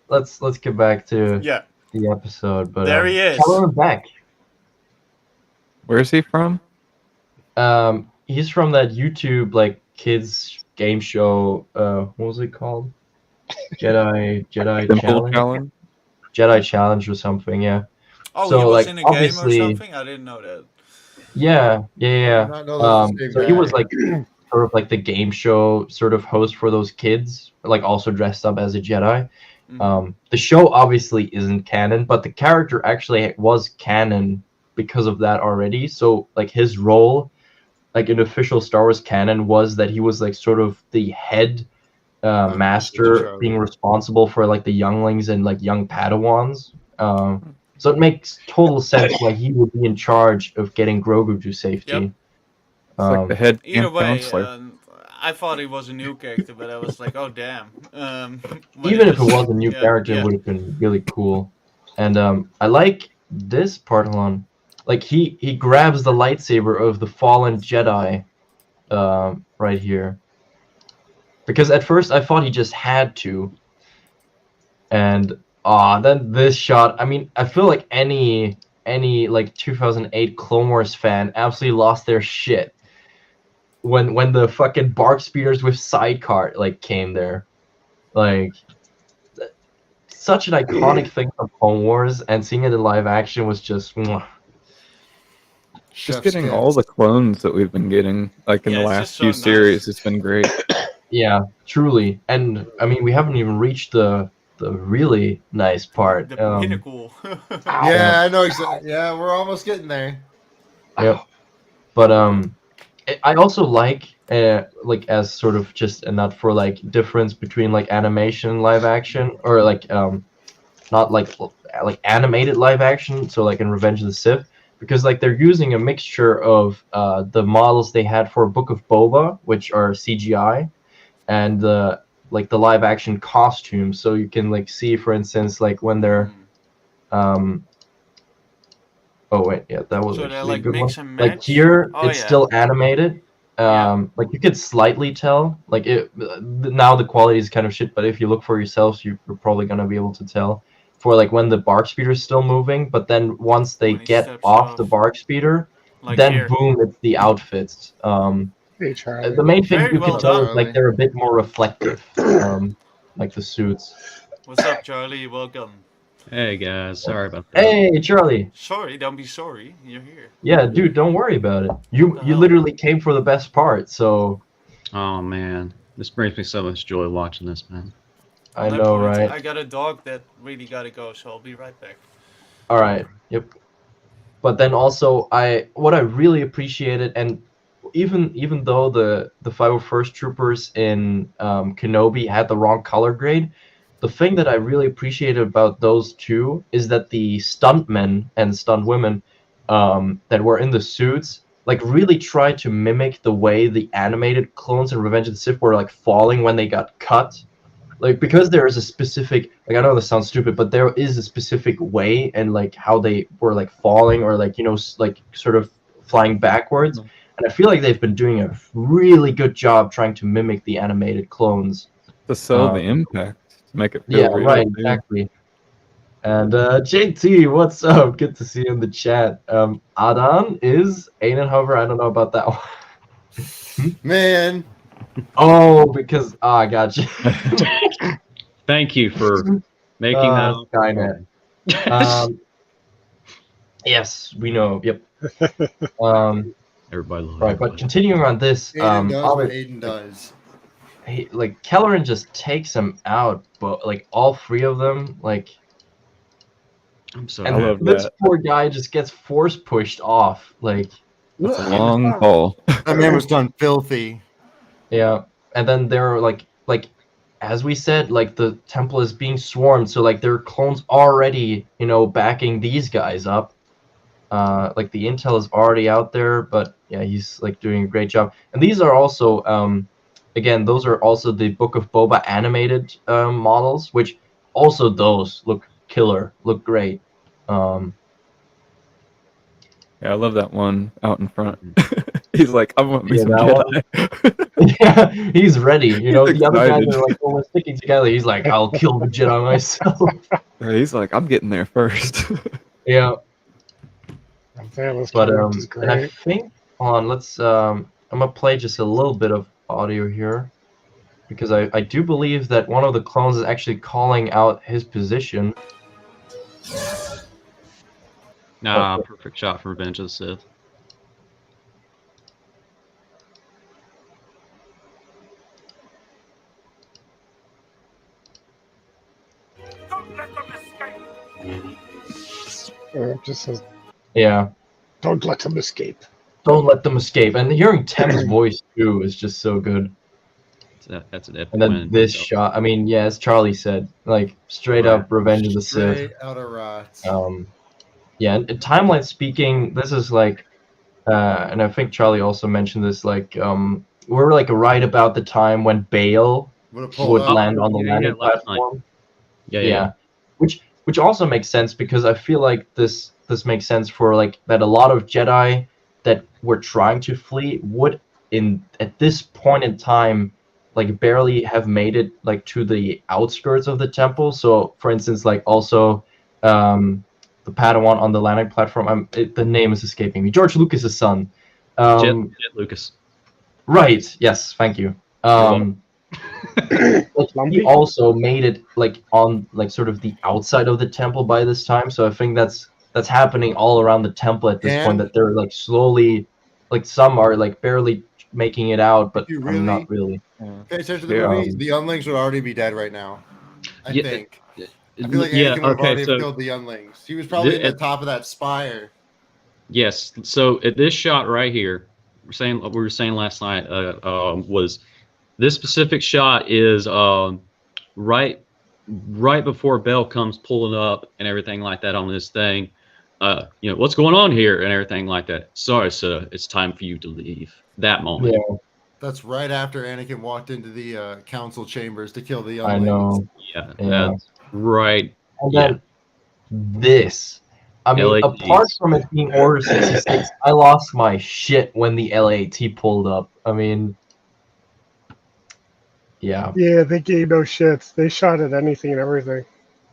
let's get back to Yeah, the episode. But there he is. Tell him back. Where's he from? He's from that YouTube like kids game show. What was it called? Jedi Simple Challenge. Challenge? Jedi Challenge or something. Yeah. Oh, So, he was like, in a game or obviously- something. I didn't know that. Yeah. I did not know that was the same So he guy. was like sort of like the game show sort of host for those kids, like also dressed up as a Jedi. Mhm. The show obviously isn't canon, but the character actually was canon because of that already. So like his role, like in official Star Wars canon, was that he was like sort of the head master, Charlie. being responsible for like the younglings and like young Padawans. So it makes total sense why he would be in charge of getting Grogu to safety. Yep. It's like the head Either camp way, counselor. I thought he was a new character, but I was like, oh damn. When Even if it was- was a new yeah, character, yeah. it would have been really cool. And I like this part. Hold on. Like he grabs the lightsaber of the fallen Jedi, right here. Because at first I thought he just had to. And then this shot. I mean, I feel like any like 2008 Clone Wars fan absolutely lost their shit when the fucking bark speeders with sidecar like came there. Like such an iconic thing from Clone Wars, and seeing it in live action was just mwah. Just Chef's getting kiss. all the clones that we've been getting, like in Yeah, the it's last just so few nice. series, it's been great. Yeah, truly. And I mean, we haven't even reached the really nice part. The pinnacle. Yeah, I know exactly. Yeah, we're almost getting there. Yep. But I also like as sort of just a nut for like difference between like animation and live action, or like not like animated live action. So like in Revenge of the Sith, because like they're using a mixture of the models they had for Book of Boba, which are CGI, and like the live action costumes. So you can like see, for instance, like when they're oh wait, yeah, that was So actually they're a like good mix one. and Like match? here, Oh, it's yeah. still animated. Yeah. Like you could slightly tell. Like now the quality is kind of shit, but if you look for yourselves, you're probably gonna be able to tell. For like when the bark speeder is still moving, but then once they When he get steps off the off. bark speeder, Like then here. boom, it's the outfits. Hey, Charlie. The main thing Very you well can tell done. is like they're a bit more reflective, like the suits. What's up, Charlie? Welcome. Hey guys, sorry about that. Hey, Charlie. Sorry, don't be sorry. You're here. Yeah, dude, don't worry about it. You the you hell? literally came for the best part, so Oh man, this brings me so much joy watching this, man. I On that know, point, right? I got a dog that really gotta go, so I'll be right back. All right. Yep. But then also, what I really appreciated, and even though the 501st Troopers in Kenobi had the wrong color grade, the thing that I really appreciated about those two is that the stuntmen and stuntwomen that were in the suits like really tried to mimic the way the animated clones in Revenge of the Sith were like falling when they got cut. Like because there is a specific, like, I know this sounds stupid, but there is a specific way and like how they were like falling or like, you know, like sort of flying backwards. And I feel like they've been doing a really good job trying to mimic the animated clones. To sell the impact, to make it feel Yeah, real. right, too. exactly. And JT, what's up? Good to see you in the chat. Adan is Aiden Hover. I don't know about that one. Man, Oh, because I got you. Thank you for making that. Skynet. Yes, we know. Yep. Everybody loves Right, but continuing on this, Aiden does what obviously, Aiden does. like Kelleran just takes him out, but like all three of them, like, I'm so and I love this that. poor guy just gets force pushed off. Like, That's a long haul. That man was done filthy. yeah, and then they're like, as we said, like the temple is being swarmed, so like there are clones already, you know, backing these guys up. Like the intel is already out there, but yeah, he's like doing a great job. And these are also, again, those are also the Book of Boba animated models, which also those look killer, look great. Yeah, I love that one out in front. He's like, I want me Yeah, some that Jedi. Yeah, he's ready. You know, He's the other guys excited. are like, oh, we're sticking together. He's like, I'll kill the Jedi myself. He's like, I'm getting there first. Yeah. Valus But character is and I great. think hold on, let's I'm gonna play just a little bit of audio here because I do believe that one of the clones is actually calling out his position. Nah, perfect shot for Revenge of the Sith. It just says, Yeah. "Don't let him escape." Don't let them escape. And hearing Tem's voice too is just so good. That's an epic And then win. this shot, I mean, yeah, as Charlie said, like straight up Revenge of the Sith. Straight out of rats. Yeah, and timeline speaking, this is like, and I think Charlie also mentioned this, like, we're like right about the time when Bale Would've pulled would up. land on the Yeah, landing last night. platform. Yeah. Which also makes sense because I feel like this makes sense for like that a lot of Jedi that were trying to flee would at this point in time like barely have made it like to the outskirts of the temple. So for instance, like also the Padawan on the landing platform, the name is escaping me. George Lucas's son. Jet Lucas. Right. Yes. Thank you. Like, he also made it like on like sort of the outside of the temple by this time, so I think that's happening all around the temple at this point, that they're like slowly, like some are like barely making it out, but You I'm not really. Pay attention to the movie. The younglings would already be dead right now. I think. I feel like Anakin would have already killed the younglings. He was probably at the top of that spire. Yes. So at this shot right here, we were saying last night was this specific shot is right before Bell comes pulling up and everything like that on this thing. You know, what's going on here and everything like that. Sorry, sir, it's time for you to leave. That moment. Yeah. That's right after Anakin walked into the council chambers to kill the I younglings. know. Yeah, Yeah. that's right. And then this. I mean, LATs. apart from it being Order 66, I lost my shit when the LAT pulled up. I mean, yeah. Yeah, they gave no shits. They shot at anything and everything.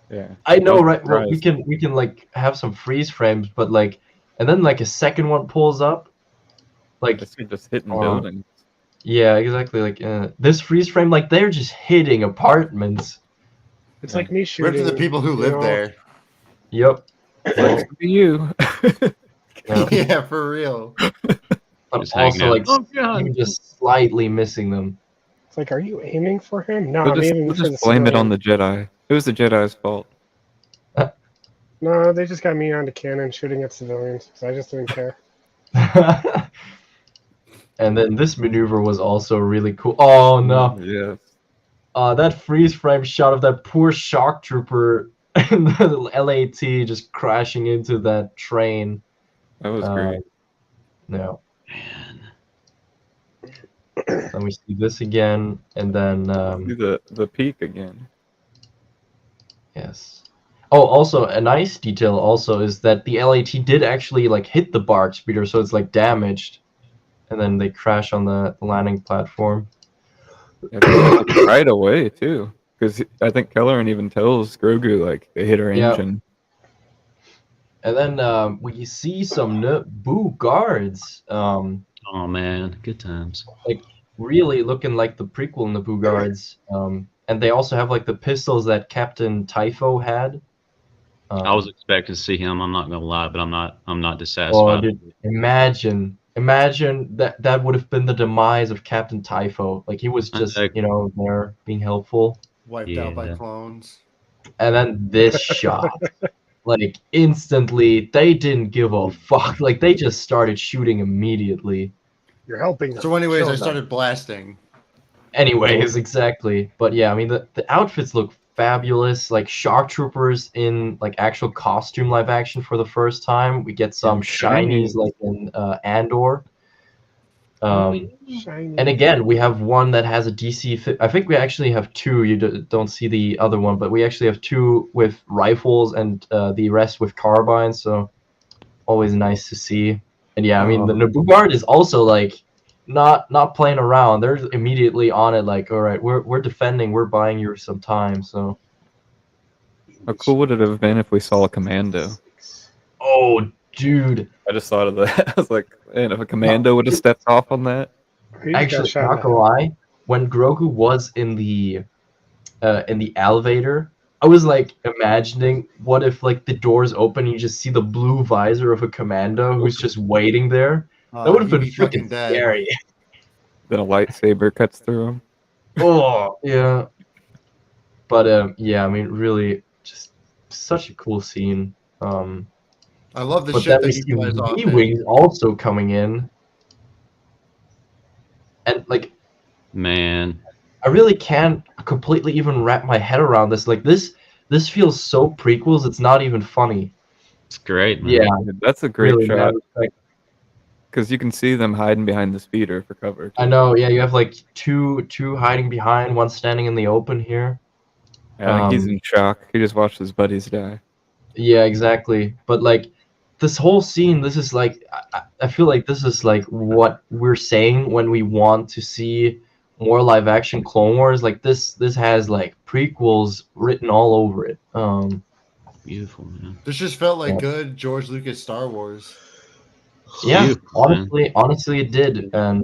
Yeah. I know, right? Right. Well, we can like have some freeze frames, but like, and then like a second one pulls up, like, It's just hitting buildings. yeah, exactly. Like this freeze frame, like they're just hitting apartments. It's like me shooting. Rip to the people who you live know, there. Yep. Thanks to you. Yeah. Yeah, for real. But Just hanging also out. like Oh god. even just slightly missing them. It's like, are you aiming for him? No, We'll I'm just, aiming we'll for the just blame it on civilian. the Jedi. It was the Jedi's fault. No, they just got me onto cannon shooting at civilians, so I just didn't care. And then this maneuver was also really cool. Oh no. Yes. That freeze frame shot of that poor shock trooper and the LAT just crashing into that train. That was Uh, great. No. Man. Let me see this again, and then Do the peak again. yes. Oh, also a nice detail also is that the LAT did actually like hit the BARC speeder, so it's like damaged, and then they crash on the landing platform. Yeah, they hit it right away too, because I think Kelleran even tells Grogu like they hit her Yeah. engine. And then we see some Naboo guards, Oh man, good times. like really looking like the prequel Naboo guards. And they also have like the pistols that Captain Typho had. I was expecting to see him. I'm not gonna lie, but I'm not Oh, dissatisfied. dude, imagine that would have been the demise of Captain Typho. Like he was just, Like, there being helpful. Wiped out by Yeah. clones. And then this shot, like instantly, they didn't give a fuck. Like they just started shooting immediately. You're helping them. So, anyways, Show I them. started blasting. Anyways, exactly. But yeah, I mean the outfits look fabulous. Like Shark Troopers in like actual costume live action for the first time. We get some shinies like in Andor. Shiny. And again, we have one that has a DC. I think we actually have two. You don't see the other one, but we actually have two with rifles and the rest with carbines. So always nice to see. And yeah, I mean the Naboo Guard is also like not playing around. They're immediately on it. Like, all right, we're defending. We're buying you some time. So. How cool would it have been if we saw a commando? Oh, dude. I just thought of that. I was like, man, if a commando would have stepped off on that. He just got Actually, shot in not the gonna lie, when Grogu was in the elevator, I was like imagining what if like the doors open, you just see the blue visor of a commando who's just waiting there. That would have He'd been be fucking freaking dead. scary. Then a lightsaber cuts through him. Oh yeah. But yeah, I mean, really, just such a cool scene. I love the But shit then that we he see flies off in. V-wings also coming in, and like. man, I really can't completely even wrap my head around this. Like this feels so prequels. It's not even funny. it's great, man. Yeah, That's a great really, shot man. Like, because you can see them hiding behind the speeder for cover. I too. know. Yeah, you have like two hiding behind, one standing in the open here. I think he's in shock. He just watched his buddies die. Yeah, exactly. But like this whole scene, this is like I feel like this is like what we're saying when we want to see more live action Clone Wars. Like this has like prequels written all over it. Beautiful, man. This just felt like Yeah. good George Lucas Star Wars. Yeah, Beautiful, man. honestly it did. And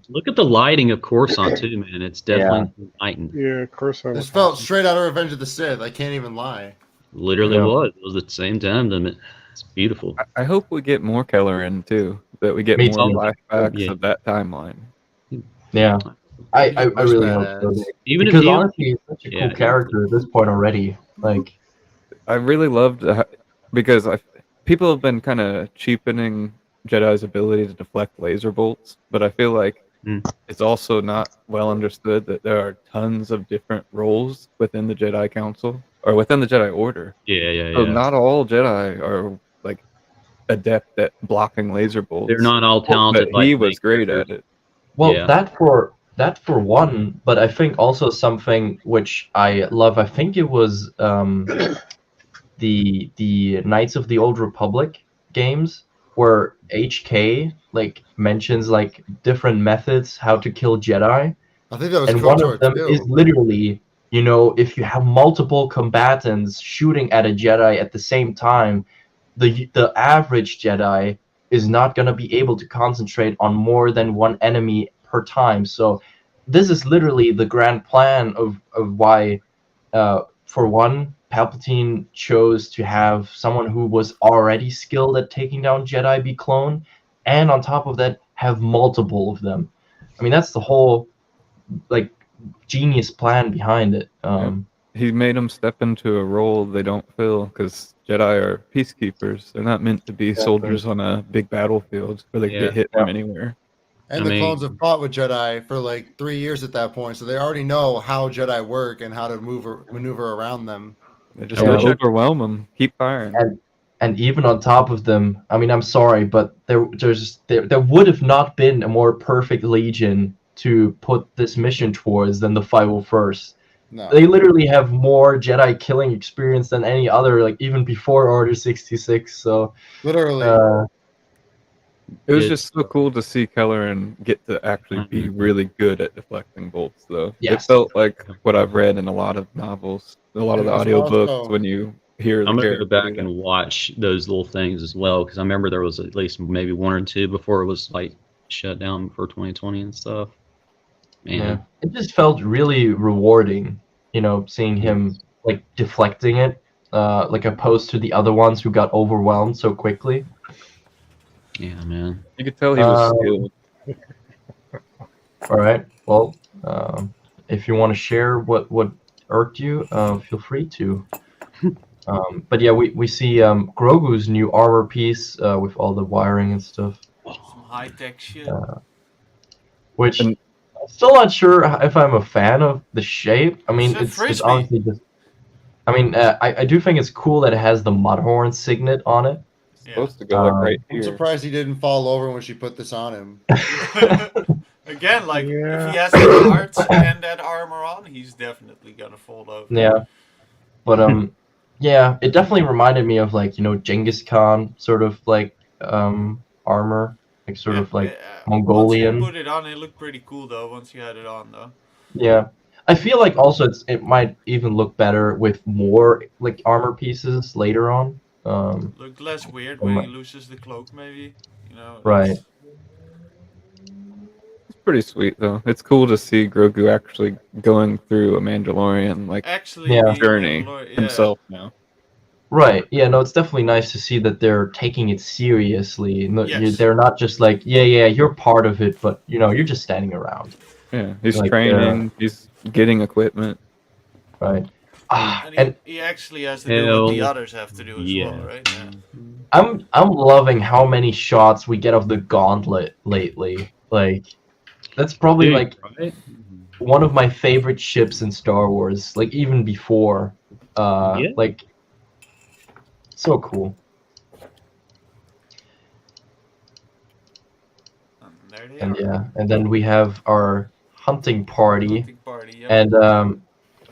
Look at the lighting of Coruscant too, man. It's definitely enlightened. Yeah, Coruscant. This was felt awesome. straight out of Revenge of the Sith. I can't even lie. Literally Yeah. was. It was at the same time. It's beautiful. I hope we get more Kelleran too. That we get Me more too. flashbacks Yeah. of that timeline. yeah, I He's really hope so. badass. Even Because if honestly, he's such a Yeah, cool he- character at this point already. Like, I really loved because people have been kind of cheapening Jedi's ability to deflect laser bolts, but I feel like it's also not well understood that there are tons of different roles within the Jedi Council or within the Jedi Order. yeah. So not all Jedi are like adept at blocking laser bolts. They're not all talented. But he like was main great characters. at it. well, Yeah. that for one, but I think also something which I love. I think it was the Knights of the Old Republic games where HK like mentions like different methods how to kill Jedi. I think that was And one KOTOR of them too. is literally, if you have multiple combatants shooting at a Jedi at the same time, the average Jedi is not going to be able to concentrate on more than one enemy per time. So this is literally the grand plan of why, for one, Palpatine chose to have someone who was already skilled at taking down Jedi be cloned, and on top of that, have multiple of them. I mean, that's the whole like genius plan behind it. He made them step into a role they don't fill because Jedi are peacekeepers. They're not meant to be soldiers on a big battlefield where they can get hit from anywhere. And I the mean- clones have fought with Jedi for like 3 years at that point, so they already know how Jedi work and how to maneuver around them. They just Yeah. overwhelm them. Keep firing. And even on top of them, I mean, I'm sorry, but there would have not been a more perfect legion to put this mission towards than the 501st. No. They literally have more Jedi killing experience than any other, like even before Order 66. So Literally. It was It's- just so cool to see Kelleran get to actually be really good at deflecting bolts, though. Yes. It felt like what I've read in a lot of novels, a lot of the It was audiobooks, also- when you hear the I'm gonna character go back do and watch those little things as well because I remember there was at least maybe one or two before it was like shut down for 2020 and stuff. Man, it just felt really rewarding, seeing him like deflecting it, like opposed to the other ones who got overwhelmed so quickly. yeah, man. that. You could tell he was Um, skilled. All right. Well, if you want to share what irked you, feel free to. But yeah, we see Grogu's new armor piece with all the wiring and stuff, Some high tech shit. which And- I'm still not sure if I'm a fan of the shape. I mean, It's a it's frisbee. honestly just. I mean, I do think it's cool that it has the Mudhorn signet on it. Yeah. Supposed to go like right I'm here. surprised he didn't fall over when she put this on him. Again, like if Yeah. he has the hearts and that armor on, he's definitely gonna fall over. Yeah, but yeah, it definitely reminded me of like Genghis Khan sort of like armor, like sort Yeah, of like yeah. Mongolian. Once you put it on, it looked pretty cool though. Once you had it on though. Yeah, I feel like also it might even look better with more like armor pieces later on. Looked less weird when he loses the cloak, maybe. Right. it's- It's pretty sweet, though. It's cool to see Grogu actually going through a Mandalorian like Actually, Yeah. being journey Mandalorian- yeah. himself now. Right. Yeah. No, it's definitely nice to see that they're taking it seriously. No, Yes. they're not just like, yeah, you're part of it, but you're just standing around. Yeah, he's Like, training. He's getting equipment. Right. And And he actually has to do what the Hell, others have to do as yeah. well, right? Yeah. I'm loving how many shots we get of the gauntlet lately. Like, that's probably Big, like right? one of my favorite ships in Star Wars. Like even before, Yeah. like, so cool. And there they And are. yeah, and then we have our hunting party. Hunting party, yeah. And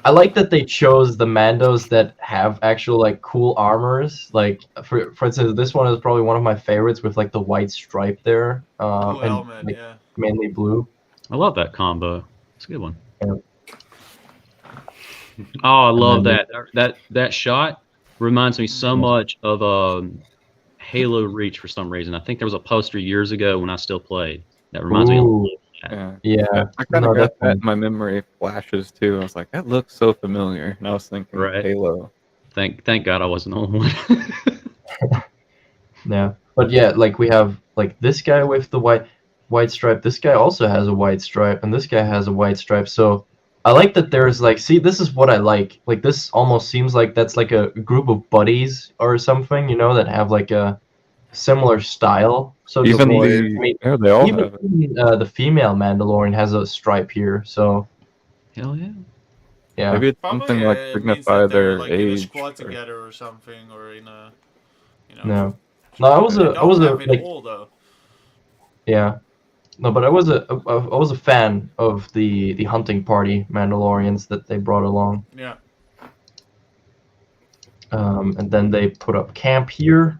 I like that they chose the Mandos that have actual like cool armors. Like for instance, this one is probably one of my favorites with like the white stripe there, Blue and helmet, like, yeah. mainly blue. I love that combo. It's a good one. Yeah. Oh, I love then that shot. Reminds me so much of Halo Reach for some reason. I think there was a poster years ago when I still played that reminds me. Ooh, Yeah. yeah. I kind No, of got that definitely. in my memory flashes too. I was like, that looks so familiar. And I was thinking Right. Halo. Thank God I wasn't the only one. Yeah, but yeah, like we have like this guy with the white stripe. This guy also has a white stripe, and this guy has a white stripe. So I like that there's like, see, this is what I like. Like this almost seems like that's like a group of buddies or something, that have like a similar style. So to Even speak. the I mean, yeah, they all even have it. the female Mandalorian has a stripe here. So Hell yeah. yeah, Maybe it's Probably something like it means signify that they're their like in a age. squad or- together or something, or in a, no, no, I was They a don't have it like all though. yeah. No, but I was a fan of the hunting party Mandalorians that they brought along. Yeah. And then they put up camp here.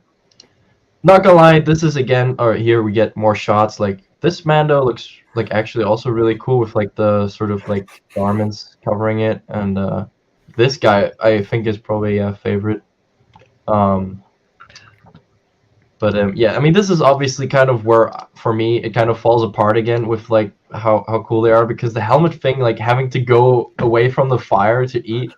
Not gonna lie, this is again, or here we get more shots. Like this Mando looks like actually also really cool with like the sort of like garments covering it, and this guy I think is probably a favorite. But yeah, I mean this is obviously kind of where for me it kind of falls apart again with like how cool they are, because the helmet thing, like having to go away from the fire to eat,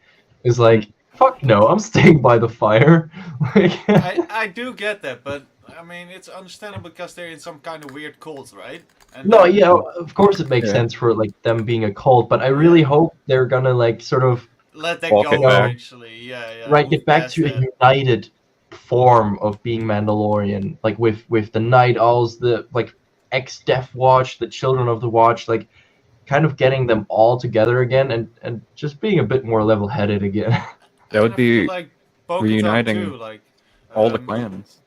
is like fuck no, I'm staying by the fire. Like, I do get that, but I mean it's understandable because they're in some kind of weird cult, right? And no, yeah, of course it makes Yeah. sense for like them being a cult, but I really hope they're gonna like sort of let that Walk go it back. eventually. Yeah. right Move get back past to a that. united form of being Mandalorian, like with the Night Owls, the like ex-Death Watch, the Children of the Watch, like kind of getting them all together again and just being a bit more level-headed again. That would And I feel be like Bo-Katan reuniting too, like all the clans.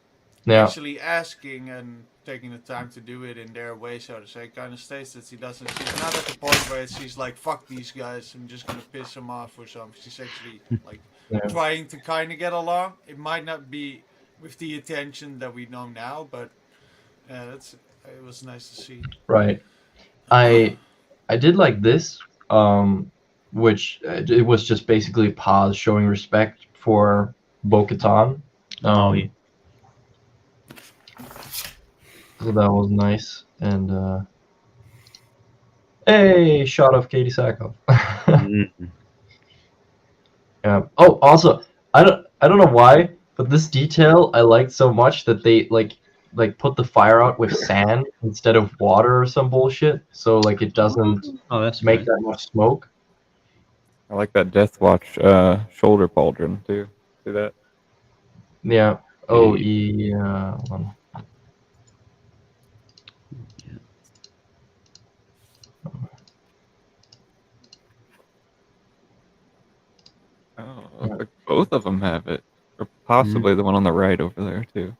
Yeah, actually asking and taking the time to do it in their way, so to say, kind of states that she doesn't. She's not at the point where she's like, "Fuck these guys, I'm just gonna piss them off" or something. She's actually like yeah. trying to kind of get along. It might not be with the attention that we know now, but it was nice to see. Right. I did like this, which it was just basically pause showing respect for Bo-Katan. Oh, yeah. So that was nice. And hey, shot of Katie Sackhoff. Mm. Yeah. Oh, also, I don't know why, but this detail I liked so much that they like put the fire out with sand instead of water or some bullshit, so like it doesn't Oh, that's make great. that much smoke. I like that Death Watch shoulder pauldron too. See that? Yeah. Oh, Yeah. yeah. Hold on. Oh, looks like both of them have it, or possibly the one on the right over there too.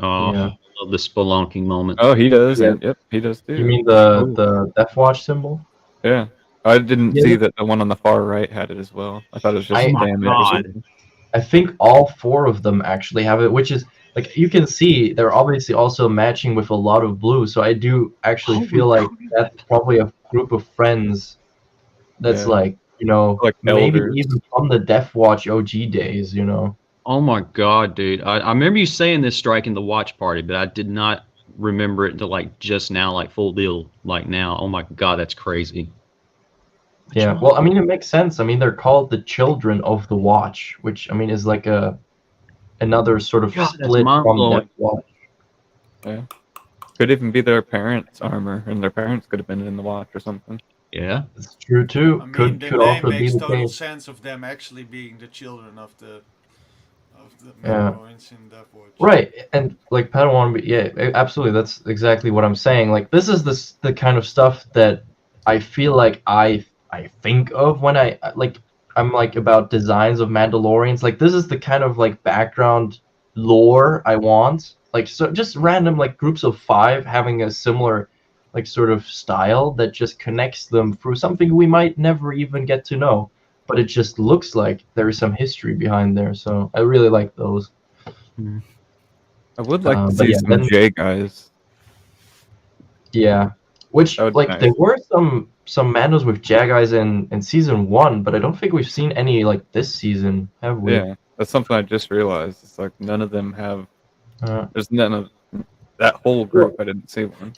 Oh, Yeah. I love the spelunking moment. Oh, he does. Yeah. Yep, he does too. You mean Oh, the Death Watch symbol? yeah. I didn't Yeah, see that the one on the far right had it as well. I thought it was just I- Oh my damage or God. something. I think all four of them actually have it, which is like you can see they're obviously also matching with a lot of blue. So I do actually Oh feel my like that's probably a group of friends that's Yeah. like, you know, Like maybe elders. even from the Death Watch OG days, you know. Oh my God, dude. I remember you saying this striking the watch party, but I did not remember it until like just now, like full deal, like now. Oh my God, that's crazy. Yeah. Well, I mean, it makes sense. I mean, they're called the Children of the Watch, which I mean is like another sort of God, that's split from mind-blowing. Death Watch. Yeah. Could even be their parents' armor, and their parents could have been in the watch or something. Yeah. It's true too. I mean, Could the could name also be makes the total case. sense of them actually being the children of the Yeah. Mandalorians in Death Watch. Right, and like Padawan, yeah, absolutely. That's exactly what I'm saying. Like this is the kind of stuff that I feel like I think of when I'm like about designs of Mandalorians. Like this is the kind of like background lore I want. Like so just random like groups of 5 having a similar like sort of style that just connects them through something we might never even get to know. But it just looks like there is some history behind there. So I really like those. I would like to But see yeah, some then J guys. yeah, which That would be like nice. there were some Mandos with Jageyes in season 1, but I don't think we've seen any like this season, have we? Yeah, that's something I just realized. It's like none of them have. Uh, There's none of that whole group. I didn't see one.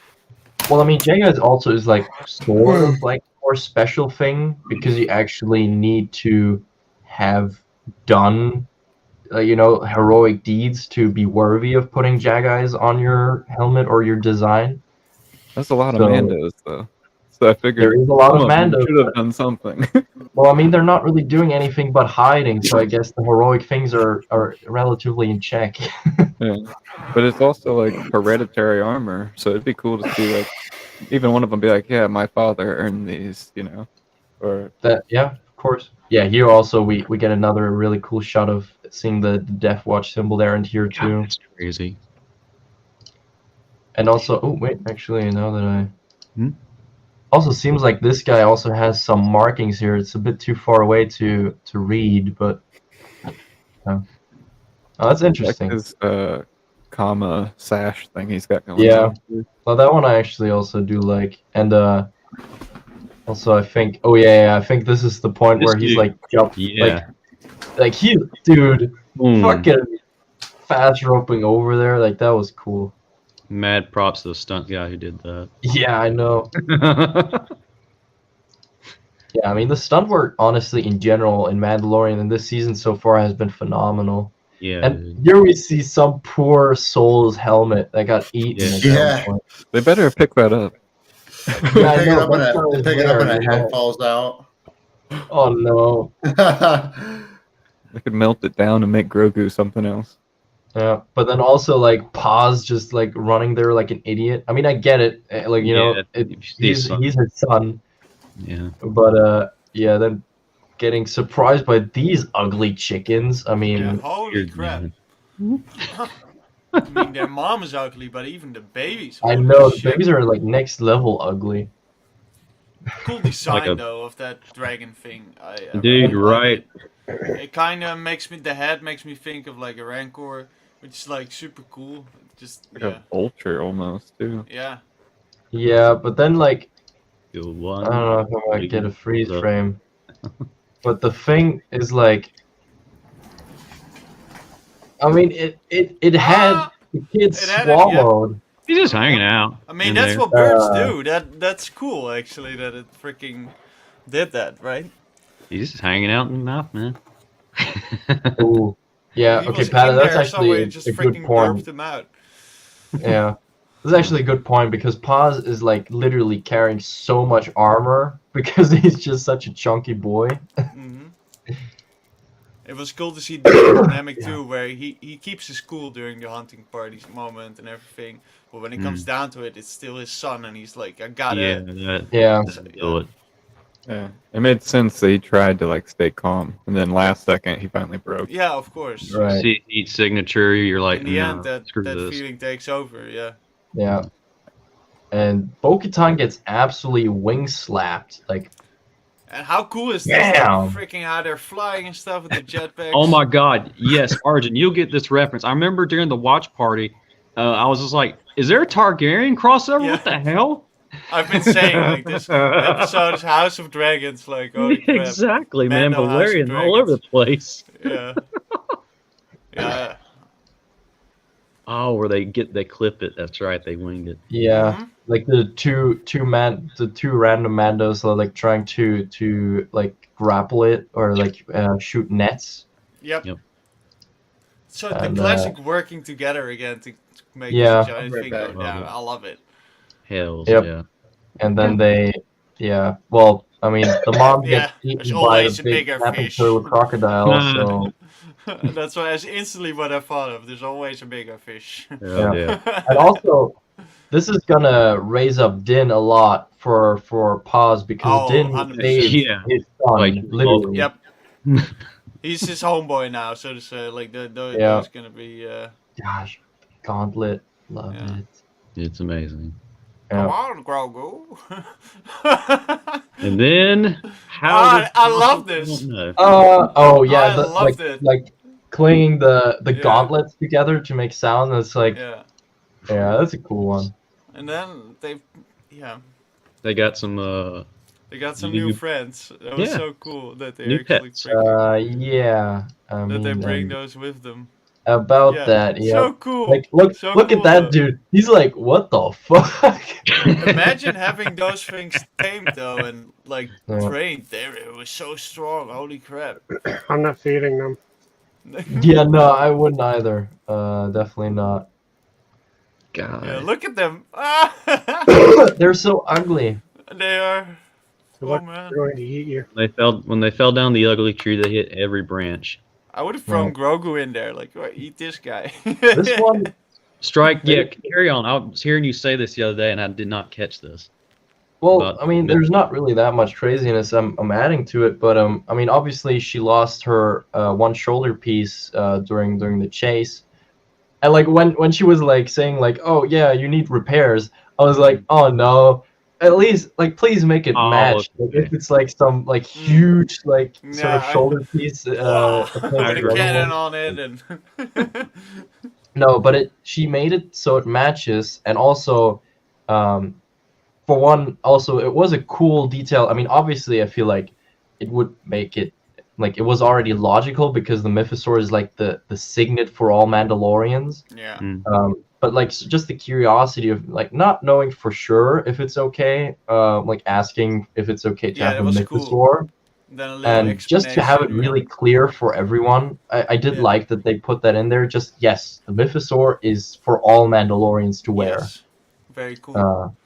well, I mean, Jageyes also is like sort of like a more special thing because you actually need to have done you know, heroic deeds to be worthy of putting Jageyes on your helmet or your design. That's a lot of So- Mandos, though. So I figured There is a lot some of them Mandos, should have but- done something. Well, I mean, they're not really doing anything but hiding, so I guess the heroic things are relatively in check. Yeah. But it's also like hereditary armor, so it'd be cool to see like even one of them be like, "Yeah, my father earned these," you know, or That yeah, of course. Yeah, here also we get another really cool shot of seeing the Death Watch symbol there and here God, too. that's crazy. And also, oh wait, actually now that I Hmm? also seems like this guy also has some markings here. It's a bit too far away to read, but oh, that's like interesting. his comma sash thing he's got going Yeah. on. Well, that one I actually also do like, and also I think, oh yeah, I think this is the point This where he's dude- like jump, Yeah. like he, dude, Boom. fucking fast roping over there, like that was cool. Mad props to the stunt guy who did that. Yeah, I know. Yeah, I mean the stunt work, honestly, in general, in Mandalorian in this season so far has been phenomenal. Yeah, And dude. here we see some poor soul's helmet that got eaten Yeah. at some Yeah. point. They better pick that up. Yeah, I Pick it know. up and That's what I they was pick it up and a wearing, head yeah. falls out. Oh no. They could melt it down and make Grogu something else. Yeah, but then also like Paz just like running there like an idiot. I mean, I get it. Like you know, Yeah, if you see his son. he's his son, Yeah. but yeah, then getting surprised by these ugly chickens. I mean, Yeah, holy Weird, crap. man. I mean, their mom is ugly, but even the babies. I holy know the shit. babies are like next level ugly. Cool design Like a- though of that dragon thing. I Dude, really like right. It kind of makes me. The head makes me think of like a Rancor, which is like super cool. Just Like yeah, a vulture almost too. yeah. Yeah, but then like Good I one. don't know if I might get a freeze Look. frame. But the thing is like, I mean, it had Ah! the kid It had it, yeah. swallowed. He's just hanging out. I mean, in that's there. what birds Uh, do. That's cool actually. That it freaking did that, right? He's just hanging out in the mouth, man. Ooh. Yeah, He okay, was Pat, in that's there actually somewhere, a just good freaking point. burped him out. Yeah. This is actually a good point because Paz is like literally carrying so much armor because he's just such a chunky boy. Hmm It was cool to see the dynamic too, where he keeps his cool during the hunting parties moment and everything, but when it comes down to it, it's still his son, and he's like, I gotta. Yeah, that Yeah. do it. Yeah, it made sense that he tried to like stay calm, and then last second he finally broke. Yeah, of course. Right. See each signature, you're like, In the no, end, that screw that this. feeling takes over. Yeah. Yeah. And Bo-Katan gets absolutely wing slapped. Like, And how cool is this? Like, Damn. freaking how they're flying and stuff with the jetpacks. Oh my God, yes, Arjun, you'll get this reference. I remember during the watch party, I was just like, is there a Targaryen crossover? Yeah. What the hell? I've been saying like this episode is House of Dragons, like holy crap. Exactly, man. Mando House of Valerian all over the place. Yeah. Yeah. Oh, where they clip it. That's right, they winged it. yeah. Mhm. Like the two random Mandos are like trying to like grapple it or like shoot nets. Yep. Yep. So the And, classic working together again to make Yeah. this giant Right thing back. go down. I love it. Hells, Yep. yeah. And then well, I mean, the mom Yeah, gets there's eaten by always the a big bigger snapping fish. turtle crocodile, so That's instantly what I thought of. There's always a bigger fish. Hell yeah. and also this is gonna raise up Din a lot for Paz because Oh, Din 100%. saved Yeah. his son, Like, literally. Yep. He's his homeboy now, so to say. Like, those Yeah. gonna be. Gosh, Gauntlet, love Yeah. it. It's amazing. Come Yeah. on, Grogu. And then how? I love this. No. Oh yeah, I loved like it. like clinging the Yeah. gauntlets together to make sound. It's like Yeah. that's a cool one. And then They got some they got some You- new friends. That was Yeah. so cool that they New actually pets. Yeah, I that mean, they bring those with them. about Yeah. that, yeah. So cool. Like look So at cool, that though. dude. He's like, what the fuck? Imagine having those things tamed though and like Yeah. trained. It was so strong. Holy crap. I'm not feeding them. Yeah, no, I wouldn't either. Definitely not. God. Yeah, look at them. They're so ugly. They are. They Oh look man. they're going to eat you. When they fell down the ugly tree, they hit every branch. I would have thrown Grogu in there. Like, "Oh, eat this guy. This one, Strike. Yeah, carry on. I was hearing you say this the other day, and I did not catch this. well, But- I mean, there's not really that much craziness I'm adding to it, but I mean, obviously she lost her one shoulder piece during the chase, and like when she was like saying like, oh yeah, you need repairs, I was like, oh no, at least like please make it Oh, match. Like, if okay. it's like some like huge like sort Yeah, of shoulder piece. Wow, opposed with to a the other cannon one. on it and. No, but she made it so it matches, and also, for one, also it was a cool detail. I mean, obviously, I feel like it would make it like it was already logical because the Mythosaur is like the signet for all Mandalorians. Yeah. but like just the curiosity of like not knowing for sure if it's okay, like asking if it's okay to Yeah, have that a was mythosaur, cool. Then a little and just to have it explanation, really yeah. clear for everyone. I did Yeah. like that they put that in there. Just yes, the mythosaur is for all Mandalorians to wear. Yes. Very cool.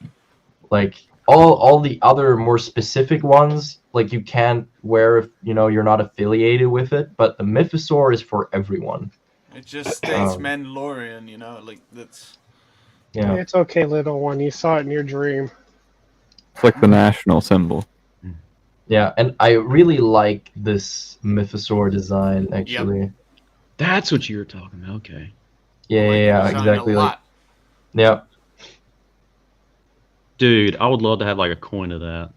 Like all the other more specific ones, like you can't wear if you're not affiliated with it, but the mythosaur is for everyone. It just states Um, Mandalorian, like that's. Yeah. It's okay, little one. You saw it in your dream. It's like the national symbol. Yeah, and I really like this mythosaur design actually. That's what you were talking about. Okay. Yeah, I like the yeah, design exactly. A Like, lot. yeah. Dude, I would love to have like a coin of that.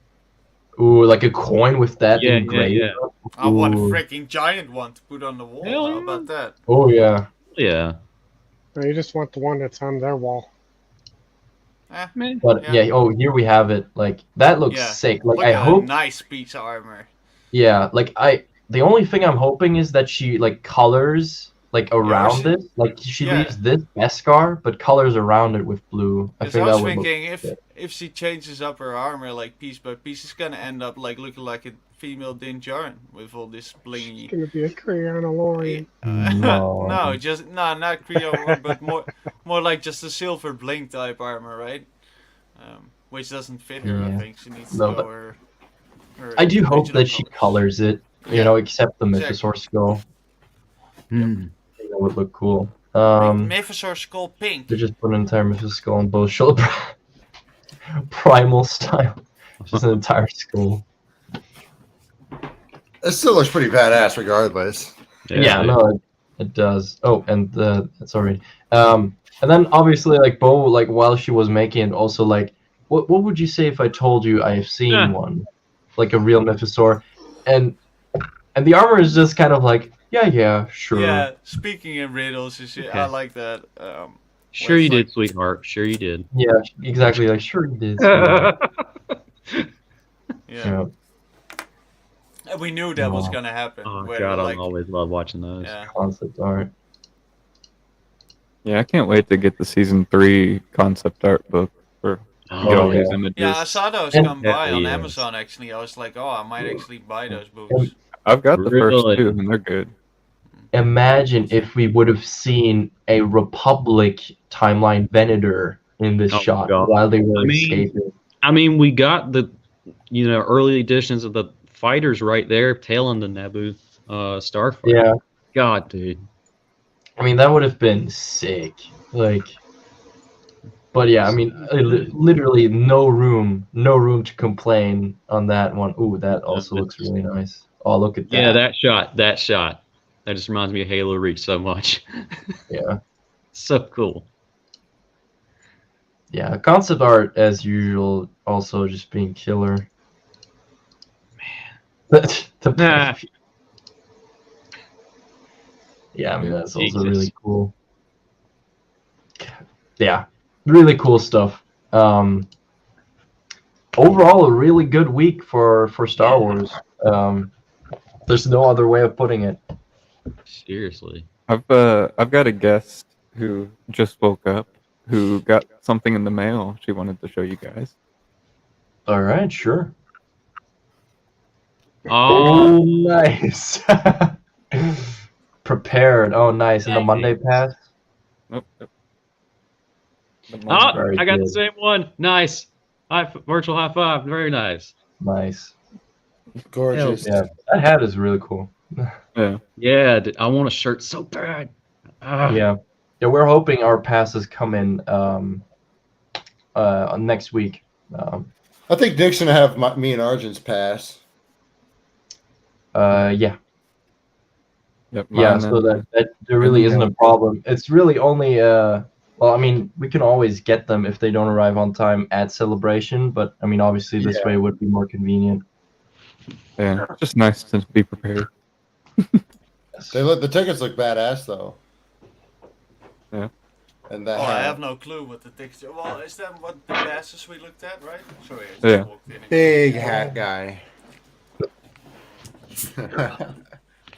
Ooh, like a coin with that Yeah, engraved. yeah. I want a Ooh. freaking giant one to put on the wall. Hell How yeah. about that? Oh yeah. Yeah. No, you just want the one that's on their wall. Man. But Yeah. yeah, oh here we have it. Like that looks Yeah. sick. Like Look I at hope a nice piece of armor. yeah, like the only thing I'm hoping is that she like colors like around she- it. Like she yeah. leaves this Beskar but colors around it with blue. I Because think I was that would look thinking good. if she changes up her armor like piece by piece, it's gonna end up like looking like a female Din Djarin with all this It's blingy. gonna be a Crayonalorian. No. Not Creole, but more like just a silver bling type armor, right? Which doesn't fit her. I Yeah. think she needs No, to but go her I do hope original that she colors. colors it, Yeah. except the Exactly. Mythosaur skull. Hmm. I think that would look cool. Mythosaur skull pink. They just put an entire Mythosaur skull on both shoulder. Primal style. Just an entire skull. It still looks pretty badass, regardless. Yeah, dude. no, it does. Oh, and sorry. And then obviously, like Bo, like while she was making it, also like, what would you say if I told you I have seen Yeah. one, like a real Mythosaur, and the armor is just kind of like, yeah, sure. Yeah, speaking in riddles and shit, I Okay. like that. Sure you it's like- did, sweetheart. Sure you did. Yeah, exactly. Like, sure you did. sweetheart. Yeah. And we knew that was Oh. gonna happen. Oh where, god, like, I always love watching those. yeah. Concept art. Yeah, I can't wait to get the season 3 concept art book for Oh, get all yeah. these images. Yeah, I saw those And- come by Hell on yes. Amazon actually. I was like, oh, I might actually buy those books. And- I've got the Really? first 2, and they're good. Imagine if we would have seen a Republic timeline Venator in this Oh, shot God. while they were I mean- escaping. I mean, we got the early editions of the fighters right there tailing the Naboo starfighter. Yeah, God, dude. I mean that would have been sick. Like, but yeah, I mean, literally no room to complain on that one. Ooh, that also looks really nice. Oh, look at that. Yeah, that shot. That just reminds me of Halo Reach so much. Yeah, So cool. yeah. Concept art as usual, also just being killer. Man, Nah. Yeah, I mean that's also Jesus. really cool. Yeah, really cool stuff. Overall, a really good week for Star Wars. There's no other way of putting it. Seriously. I've got a guest who just woke up who got something in the mail she wanted to show you guys. All right, sure. Oh, nice. Prepared. Oh, nice. And the Monday pass. Nope. The oh Very I got the good. same one. Nice. Virtual high five. Very nice. Nice. Gorgeous. Yeah, that hat is really cool. Yeah. Yeah, dude, I want a shirt so bad. Ah. Yeah, we're hoping our passes come in next week. I think Dick's gonna have me and Arjun's pass. Yeah, Yep. yeah. mine So and- that there really and isn't a problem. It's really only well, I mean, we can always get them if they don't arrive on time at Celebration, but I mean, obviously this way would be more convenient. yeah, it's just nice to be prepared. The tickets look badass though. Yeah. And that Oh, I hat. have no clue what the texture. Well, is that what the passes we looked at, right? Sorry, I just Yeah. walked in. Big hat guy.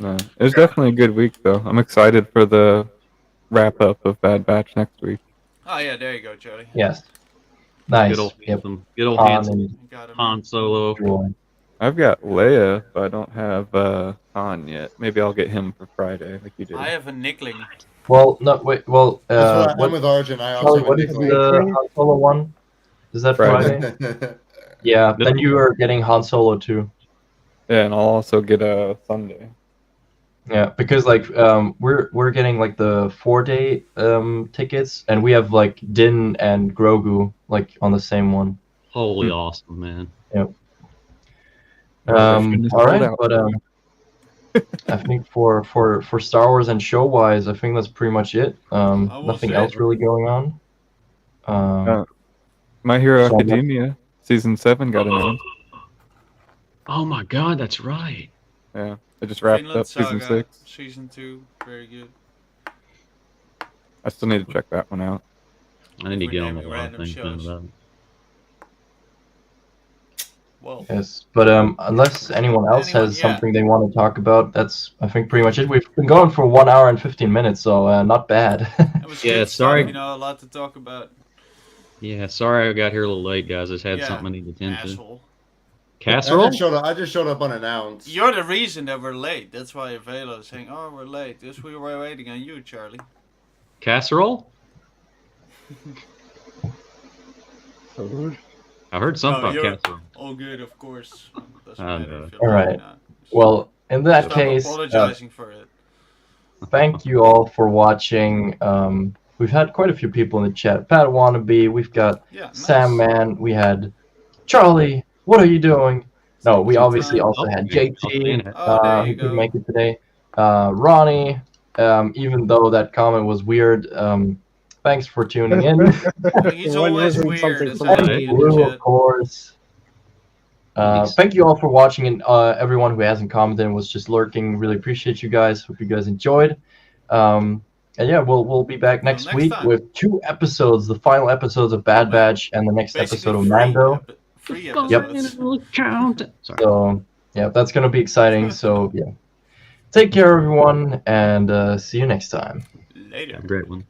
No, it was definitely a good week though. I'm excited for the wrap up of Bad Batch next week. Oh yeah, there you go, Charlie. Yes. Nice. Good old Yep. handsome, good old Han handsome and You got him. Han Solo. Droid. I've got Leia, but I don't have Han yet. Maybe I'll get him for Friday, like you did. I have a Nickling. Well, no, wait. Well, That's what I'm what? with Arjun. I Charlie, also what have is a the Nickling. Han Solo one? Is that Friday. Friday? Yeah. Then you are getting Han Solo too. Yeah, and I'll also get a Sunday. Yeah, because like we're getting like the 4-day tickets, and we have like Din and Grogu like on the same one. Holy awesome, man. Goodness, All right, hold out. but I think for Star Wars and show wise, I think that's pretty much it. will Nothing say- else really going on. My Hero So- Academia season 7 got announced. Oh my God, that's right. Yeah, I just wrapped Vinland up season Saga, 6. Season 2, very good. I still need to check that one out. I need to We're get on the naming lot of random things shows. about it. Well, Yes, but unless anyone else Anyone- has yeah. something they want to talk about, that's I think pretty much it. We've been going for 1 hour and 15 minutes, so not bad. it was Yeah, good sorry. stuff, you know, a lot to talk about. Yeah, sorry I got here a little late, guys. I just had Yeah, something I need to attend to. Asshole. Casserole? I just showed up unannounced. You're the reason that we're late. That's why Velo is saying, "Oh, we're late." This we were waiting on you, Charlie. Casserole? I heard something No, about you're- casserole. All good, of course. Doesn't I matter know. if you're All late or right. not. Well, in that Stop case, apologizing for it. thank you all for watching. We've had quite a few people in the chat. Pat Wannabe, we've got Yeah, nice. Sam Man, we had Charlie. What are you doing? No, we obviously Time. also had I'll stay JT. in it. Oh, there Who you couldn't go. make it today. Ronnie, even though that comment was weird, thanks for tuning in. He's What always wasn't weird. something As from any Right. in the Blue, of chat. course. Thank you all for watching, and everyone who hasn't commented and was just lurking. Really appreciate you guys. Hope you guys enjoyed. And yeah, we'll be back next next week time. with 2 episodes, the final episodes of Bad Batch and the next episode of Mando. Free Yep. episodes. Count. Sorry. So yeah, that's gonna be exciting. So yeah, take care, everyone, and see you next time. Later. Have a great one.